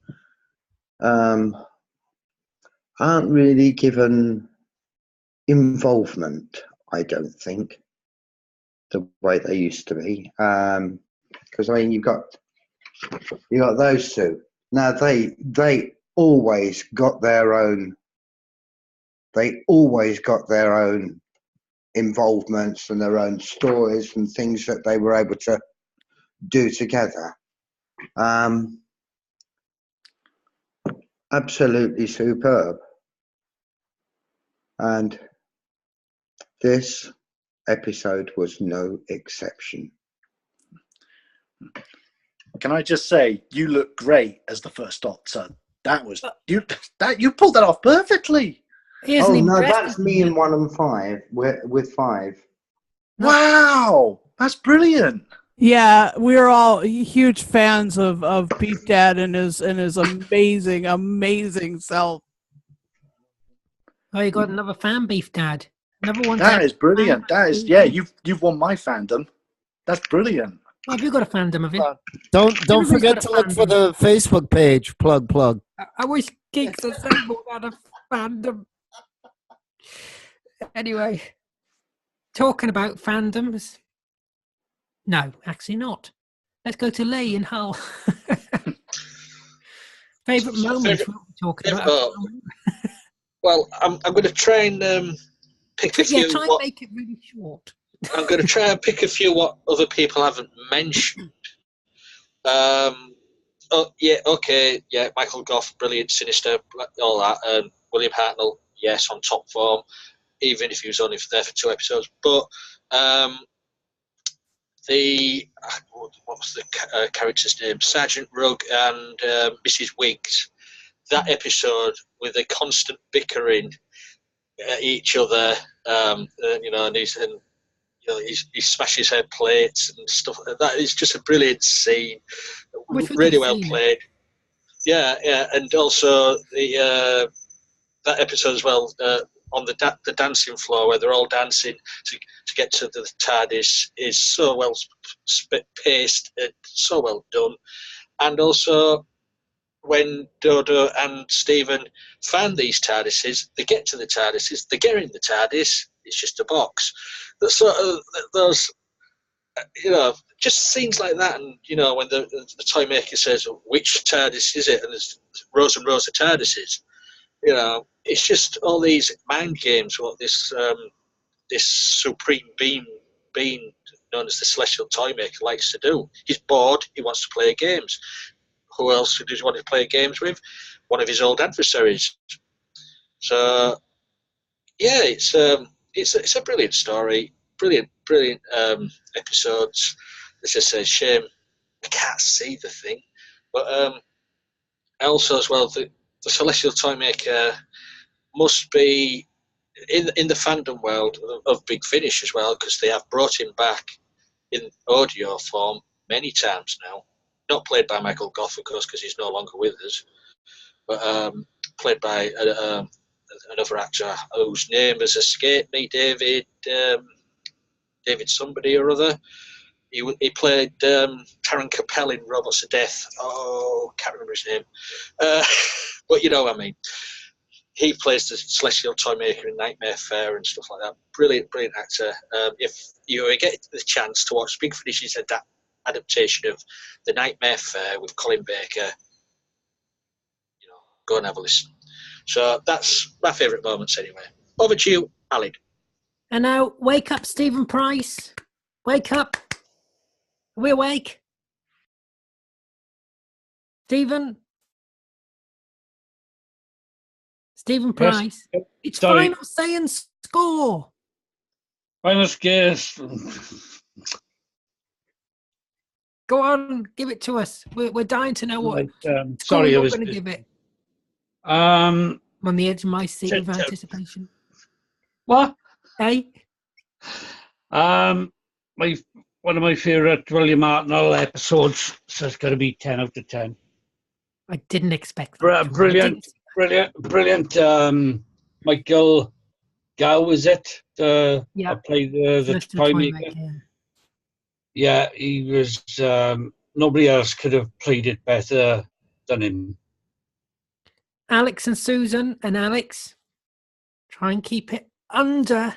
aren't really given involvement, I don't think, the way they used to be. Because you've got those two. Now they always got their own. They always got their own involvements and their own stories and things that they were able to do together. Absolutely superb. And this episode was no exception. Can I just say, you look great as the first Doctor. That was you pulled that off perfectly. That's me in 1 and 5 with 5. Wow, that's brilliant. Yeah, we're all huge fans of Beef Dad and his amazing self. Oh, you got another fan, Beef Dad. Another one. That is brilliant. That is, you've won my fandom. That's brilliant. Well, have you got a fandom of it? Don't forget to look for the Facebook page. Plug. I wish Geeks Assembled had a fandom. Anyway, talking about fandoms. No, actually not. Let's go to Lee and Hull. Favourite moments we're talking about. Well, I'm going to try and pick a few. Yeah, try and make it really short. I'm going to try and pick a few what other people haven't mentioned. Michael Gough, brilliant, sinister, all that. William Hartnell, yes, on top form, even if he was only there for 2 episodes. But what was the character's name? Sergeant Rugg and Mrs. Wiggs. That episode with the constant bickering at each other, and he smashes her plates and stuff like that. It's just a brilliant scene, really well played. Yeah, and also that episode as well. on the dancing floor where they're all dancing to get to the TARDIS is so well paced, so well done. And also, when Dodo and Stephen find these TARDISes, they get to the TARDISes, they get in the TARDIS, it's just a box. The sort of those, just scenes like that, and when the Toymaker says, "Which TARDIS is it?" and there's rows and rows of TARDISes. It's just all these mind games. What this supreme being known as the Celestial Toymaker likes to do. He's bored. He wants to play games. Who else does he want to play games with? One of his old adversaries. So, yeah, it's a brilliant story. Brilliant episodes. As I say, shame I can't see the thing, but also as well, the Celestial Toymaker must be in the fandom world of Big Finish as well, because they have brought him back in audio form many times now. Not played by Michael Goff, of course, because he's no longer with us, but played by another actor whose name has escaped me, David somebody or other. He played Taron Capel in Robots of Death. Oh, can't remember his name. But you know what I mean. He plays the Celestial Toymaker in Nightmare Fair and stuff like that. Brilliant actor. If you get the chance to watch Big Finish's adaptation of the Nightmare Fair with Colin Baker, go and have a listen. So that's my favourite moments anyway. Over to you, Alid. And now, wake up, Stephen Price. Wake up. Are we awake? Stephen Price. Yes. It's Sorry. final saying score. Final scares. Go on, give it to us. We're dying to know what score Sorry, you're going to give it. I'm on the edge of my seat of anticipation. What? Hey? One of my favourite William Hartnell episodes, so it's got to be 10 out of 10. I didn't expect that. Brilliant. Michael Gow, is it? I played the Toymaker. Yeah, he was. Nobody else could have played it better than him. Alex and Susan and Alex, try and keep it under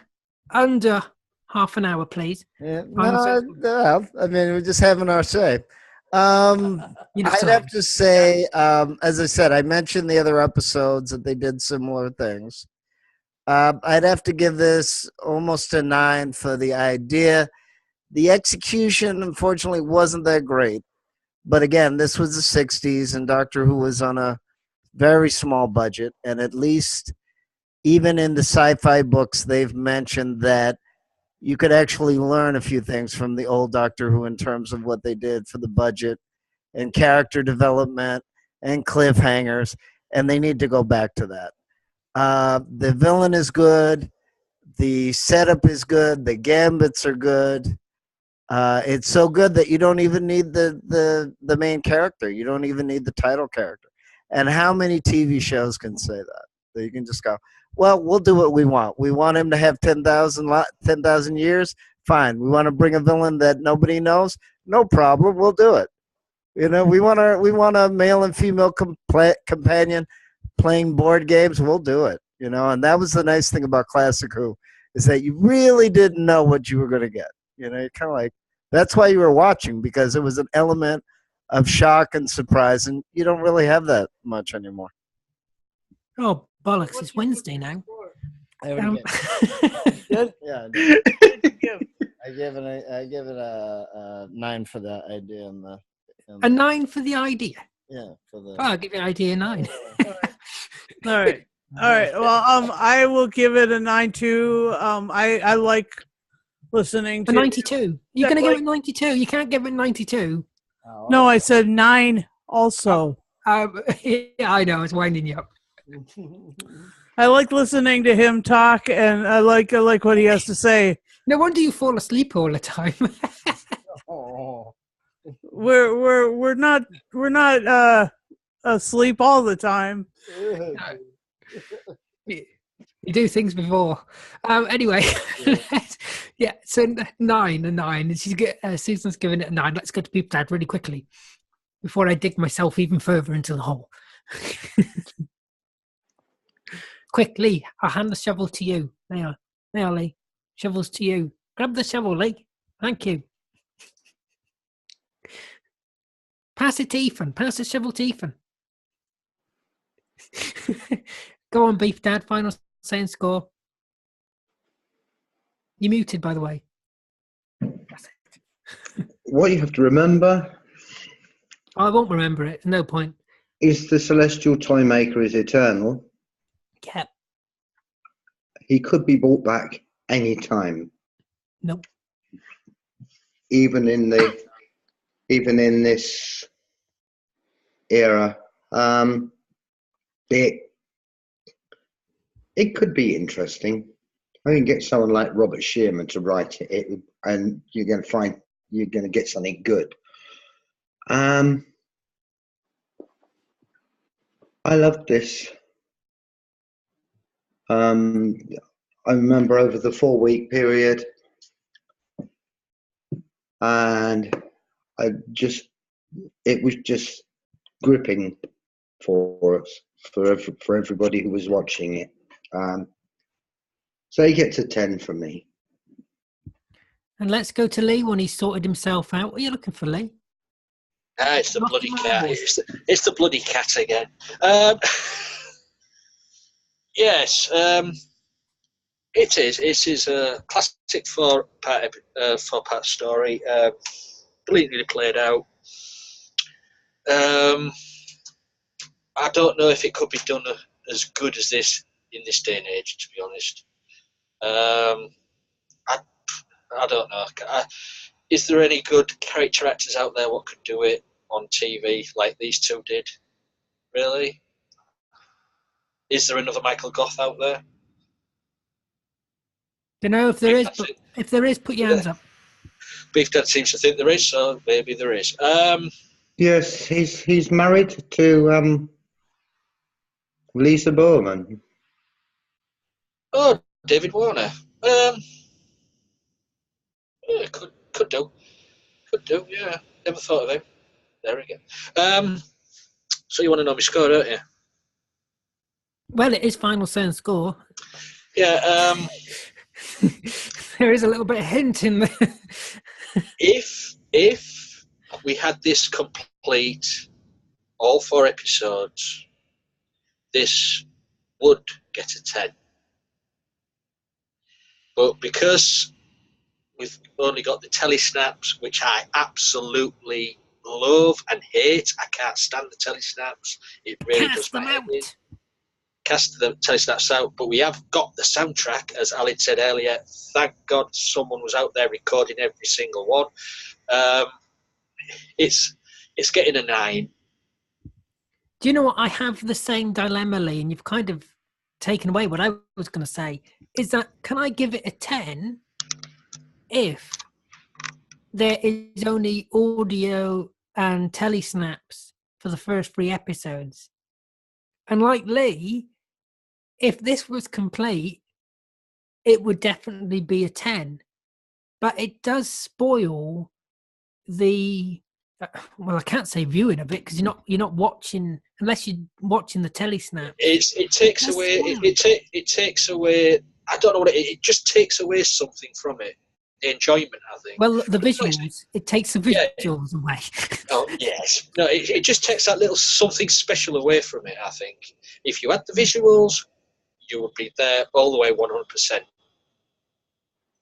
half an hour, please. Yeah, no, I mean, we're just having our say. I'd have to say, as I said, I mentioned the other episodes that they did similar things. I'd have to give this almost a 9 for the idea. The execution, unfortunately, wasn't that great. But again, this was the 60s, and Doctor Who was on a very small budget. And at least, even in the sci-fi books, they've mentioned that you could actually learn a few things from the old Doctor Who in terms of what they did for the budget and character development and cliffhangers, and they need to go back to that. The villain is good. The setup is good. The gambits are good. It's so good that you don't even need the main character. You don't even need the title character. And how many TV shows can say that? That you can just go, well, we'll do what we want. We want him to have 10,000 years. Fine. We want to bring a villain that nobody knows. No problem. We'll do it. We want a male and female companion playing board games. We'll do it. And that was the nice thing about Classic Who, is that you really didn't know what you were going to get. You're kind of like, that's why you were watching, because it was an element of shock and surprise, and you don't really have that much anymore. Oh, bollocks, it's Wednesday now. I already did? Yeah. I gave it a 9 for the idea. A 9 for the idea? Yeah. I'll give you idea 9. All right. Well, I will give it a 9 too. I like listening to 92. You're going to give it 92. You can't give it 92. Oh, no, I said 9 also. Yeah, I know. It's winding you up. I like listening to him talk, and I like what he has to say. No wonder you fall asleep all the time. We're not asleep all the time. You You do things before. Anyway, yeah. So 9 and 9. Susan's giving it a 9. Let's go to Beef Dad really quickly before I dig myself even further into the hole. Quick, Lee. I'll hand the shovel to you. There, Lee. Shovel's to you. Grab the shovel, Lee. Thank you. Pass it to Ethan. Pass the shovel to Ethan. Go on, Beef Dad. Final saying score. You're muted, by the way. That's it. What you have to remember I won't remember it. No point. is the Celestial Toymaker is eternal. Yeah. He could be brought back any time. Nope. Even in this era. It could be interesting. I can get someone like Robert Shearman to write it, and you're going to get something good. I loved this. I remember over the 4-week period, and it was just gripping for us, for everybody who was watching it. So he gets a 10 from me. And let's go to Lee when he's sorted himself out. What are you looking for, Lee? It's the bloody cat. It's the bloody cat again. Yes, it is. It is a classic four-part story, brilliantly played out. I don't know if it could be done as good as this in this day and age, to be honest. I don't know. Is there any good character actors out there what could do it on TV like these two did? Really? Is there another Michael Gough out there? Don't know if there is, but if there is, put your hands up. Beef Dad seems to think there is, so maybe there is. Yes, he's married to Lisa Bowman. Oh, David Warner. Yeah, could do. Yeah, never thought of him. There we go. So you want to know my score, don't you? Well, it is final saying score. Yeah. There is a little bit of hint in there. If we had this complete, all 4 episodes, this would get a 10. But because we've only got the telesnaps, which I absolutely love and hate, I can't stand the telesnaps. It really does my head in. Cast the telesnaps out, but we have got the soundtrack, as Alan said earlier. Thank God someone was out there recording every single one. It's getting a 9. Do you know what? I have the same dilemma, Lee, and you've kind of taken away what I was going to say. Is that, can I give it a 10 if there is only audio and telesnaps for the first 3 episodes? And like Lee, if this was complete, it would definitely be a 10. But it does spoil the well, I can't say viewing of it because you're not watching unless you're watching the telesnap. It takes away. It takes away. I don't know what it just takes away something from it. The enjoyment, I think. Well, the visuals. It takes the visuals away. Oh yes. No, it just takes that little something special away from it. I think if you had the visuals, you would be there all the way 100%.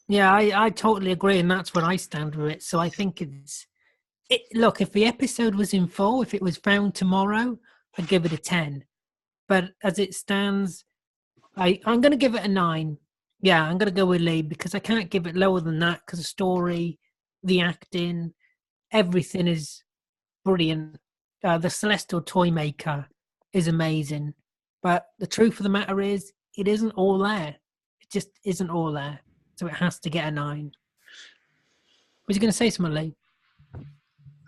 Yeah, I totally agree, and that's where I stand with it. So I think look, if the episode was in full, if it was found tomorrow, I'd give it a 10. But as it stands, I'm going to give it a 9. Yeah, I'm going to go with Lee because I can't give it lower than that because the story, the acting, everything is brilliant. The Celestial Toymaker is amazing. But the truth of the matter is, it isn't all there. It just isn't all there. So it has to get a 9. Was you going to say something, Lee?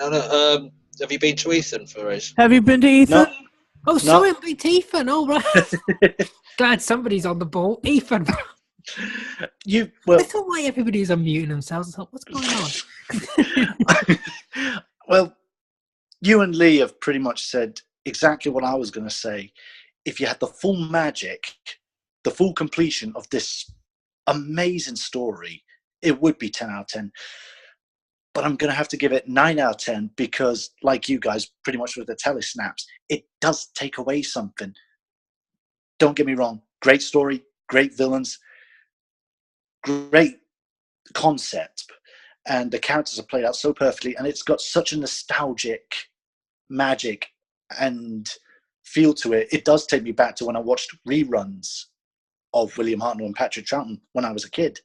No. Have you been to Ethan for us? Have you been to Ethan? Oh, sorry, it's Ethan. All right. Glad somebody's on the ball. Ethan. That's why everybody's unmuting themselves. What's going on? Well, you and Lee have pretty much said exactly what I was going to say. If you had the full magic, the full completion of this amazing story, it would be 10 out of 10. But I'm going to have to give it 9 out of 10 because, like you guys, pretty much with the telesnaps, it does take away something. Don't get me wrong. Great story, great villains, great concept. And the characters are played out so perfectly. And it's got such a nostalgic magic and feel to it. It does take me back to when I watched reruns of William Hartnell and Patrick Troughton when I was a kid.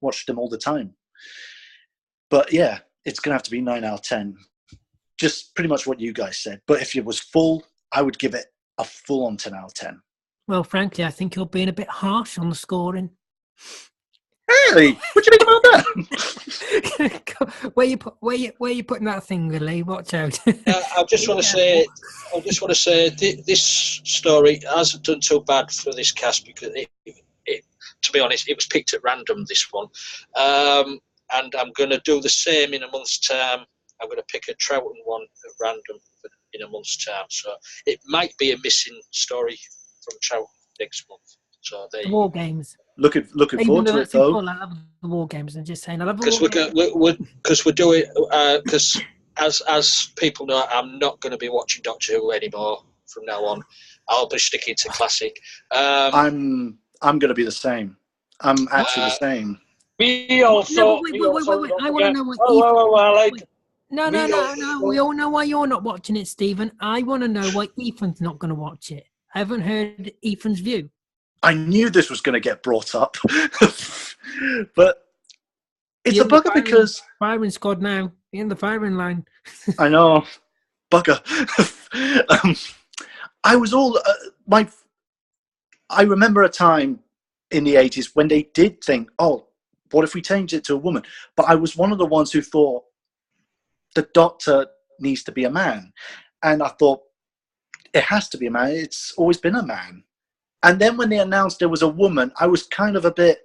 Watched them all the time. But yeah, it's going to have to be 9 out of 10. Just pretty much what you guys said. But if it was full, I would give it a full-on 10 out of 10. Well, frankly, I think you're being a bit harsh on the scoring. Really? What do you mean about that? where you putting that thing, Lee? Watch out. I just want to say, this story hasn't done too bad for this cast because it, to be honest, it was picked at random, this one. And I'm going to do the same in a month's time. I'm going to pick a Troughton one at random in a month's time. So it might be a missing story from Troughton next month. So there the War Games. Looking forward to it, though. I love the War Games. I'm just saying, I love because we're doing because as people know, I'm not going to be watching Doctor Who anymore from now on. I'll be sticking to classic. I'm going to be the same. I'm actually the same. We also. Wait. I want to know what. No. We all know why you're not watching it, Stephen. I want to know why Ethan's not going to watch it. I haven't heard Ethan's view. I knew this was going to get brought up, but it's a bugger because firing squad now. You're in the firing line. I know, bugger. I was all I remember a time in the 80s when they did think, oh, what if we change it to a woman? But I was one of the ones who thought the Doctor needs to be a man, and I thought it has to be a man. It's always been a man. And then when they announced there was a woman, I was kind of a bit,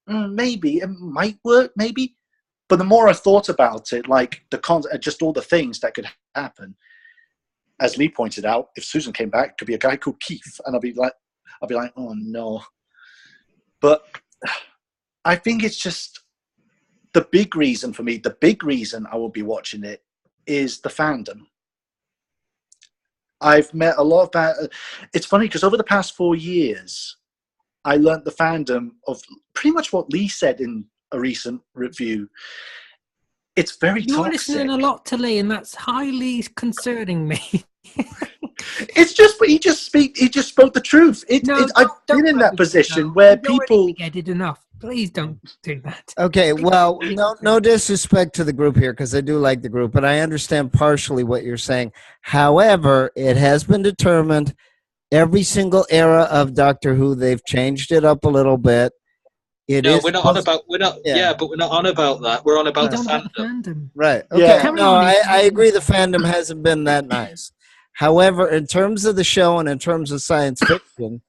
maybe it might work, maybe. But the more I thought about it, like just all the things that could happen, as Lee pointed out, if Susan came back, it could be a guy called Keith, and I'll be like, oh no. But I think it's just the big reason for me. The big reason I will be watching it is the fandom. I've met a lot of it's funny because over the past 4 years, I learned the fandom of pretty much what Lee said in a recent review. It's very You're toxic. listening a lot to Lee, and that's highly concerning me. It's just he just spoke the truth. I've been in that position where people get it enough. Please don't do that. Okay, well, no disrespect to the group here because I do like the group, but I understand partially what you're saying. However, it has been determined every single era of Doctor Who, they've changed it up a little bit. We're not on about that. We're on about the fandom. Right. Okay. Yeah. No, I agree the fandom hasn't been that nice. However, in terms of the show and in terms of science fiction,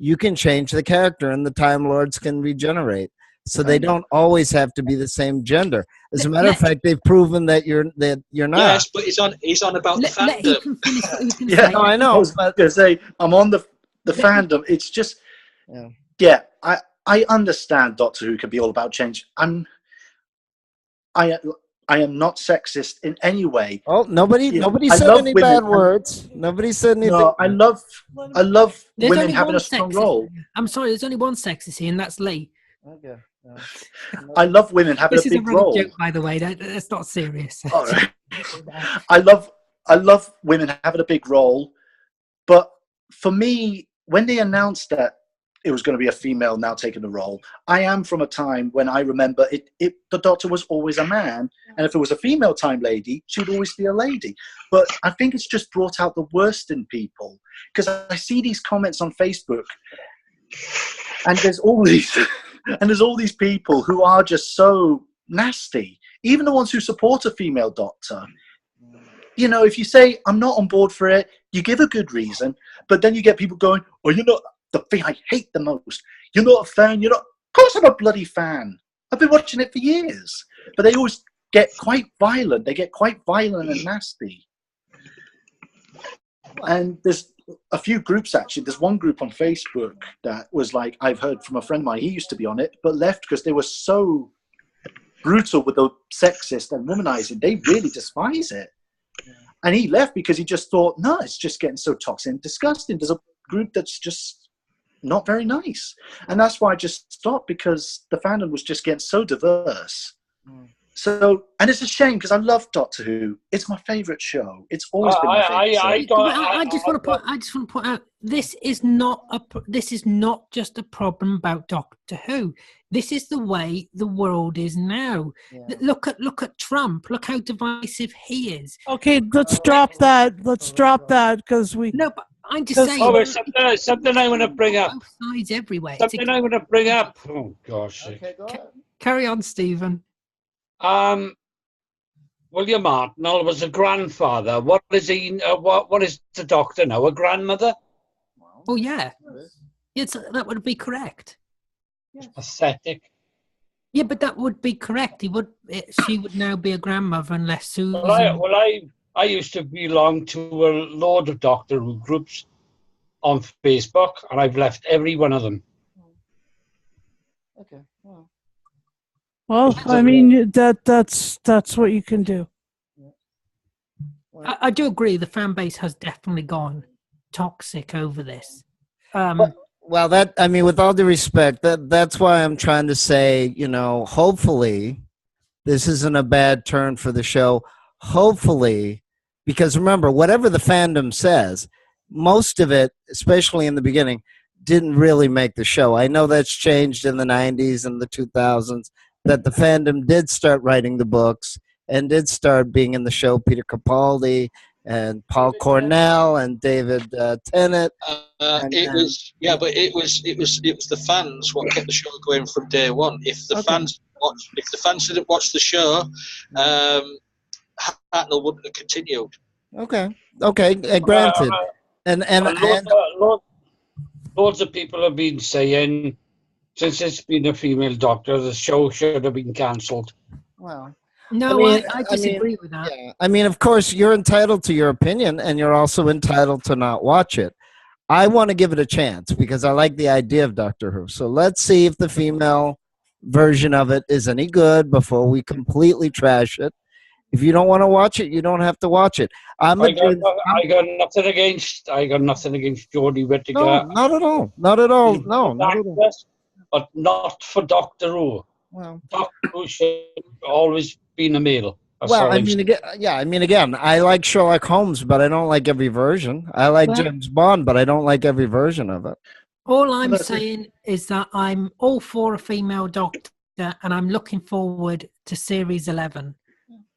you can change the character and the Time Lords can regenerate. So they don't always have to be the same gender. As a matter of fact, they've proven that you're not. Yes, but he's on about the fandom. Yeah, no, I know. I was going to say, I'm on the fandom. It's just, I understand Doctor Who can be all about change. I am not sexist in any way. Oh, nobody said any bad words. Nobody said anything. No, I love women having a strong role. I'm sorry, there's only one sexist here, and that's Lee. Okay. No. I love women having This a is a big running role. joke, by the way. That's not serious. All right. I love women having a big role, but for me, when they announced that it was going to be a female now taking the role, I am from a time when I remember the Doctor was always a man, and if it was a female Time Lady, she would always be a lady. But I think it's just brought out the worst in people, because I see these comments on Facebook, and there's all these people who are just so nasty, even the ones who support a female Doctor. You know, if you say, I'm not on board for it, you give a good reason, but then you get people going, "Oh, you're not the thing I hate the most. You're not a fan. You're not." Of course, I'm a bloody fan. I've been watching it for years, but they always get quite violent. They get quite violent and nasty. And there's a few groups, actually. There's one group on Facebook that was like, I've heard from a friend of mine, he used to be on it, but left because they were so brutal with the sexist and womanizing. They really despise it. And he left because he just thought, no, it's just getting so toxic and disgusting. There's a group that's just not very nice. And that's why I just stopped, because the fandom was just getting so diverse. So, and it's a shame, because I love Doctor Who. It's my favourite show. It's always been my favourite show. I just want to point out, this is not just a problem about Doctor Who. This is the way the world is now. Yeah. Look at Trump. Look how divisive he is. Okay, let's drop that. Let's drop that, because we. No, but I'm just saying. Oh, something I want to bring up. Both sides everywhere. Something I want to bring up. Oh gosh. Okay, go ahead. Carry on, Stephen. William Hartnell was a grandfather. What is he? What is the Doctor now? A grandmother? Oh yeah, that would be correct. It's pathetic. Yeah, but that would be correct. She would now be a grandmother unless Susan. I used to belong to a load of Doctor Who groups on Facebook, and I've left every one of them. Okay. Well, I mean that's what you can do. I do agree. The fan base has definitely gone toxic over this. Well, with all due respect, that's why I'm trying to say, hopefully this isn't a bad turn for the show. Hopefully, because remember, whatever the fandom says, most of it, especially in the beginning, didn't really make the show. I know that's changed in the 90s and the 2000s, that the fandom did start writing the books and did start being in the show. Peter Capaldi and Paul Cornell and David Tennant. But it was the fans what kept the show going from day one. If the fans didn't watch the show, Hartnell wouldn't have continued. Okay, granted. And loads of people have been saying, since it's been a female Doctor, the show should have been cancelled. Well, no, I disagree with that. Yeah. Of course, you're entitled to your opinion, and you're also entitled to not watch it. I want to give it a chance because I like the idea of Doctor Who. So let's see if the female version of it is any good before we completely trash it. If you don't want to watch it, you don't have to watch it. I got nothing against Jodie Whittaker. No, not at all. Not at all. No, not at all. But not for Doctor Who. Well, Doctor Who should always been a male. Again, I like Sherlock Holmes, but I don't like every version. I like James Bond, but I don't like every version of it. All I'm saying is that I'm all for a female Doctor, and I'm looking forward to Series 11.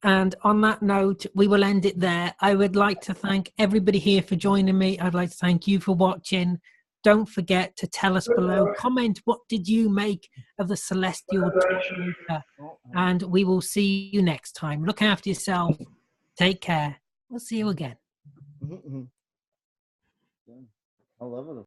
And on that note, we will end it there. I would like to thank everybody here for joining me. I'd like to thank you for watching. Don't forget to tell us below. Comment, what did you make of the Celestial Toymaker? And we will see you next time. Look after yourself. Take care. We'll see you again. I love it.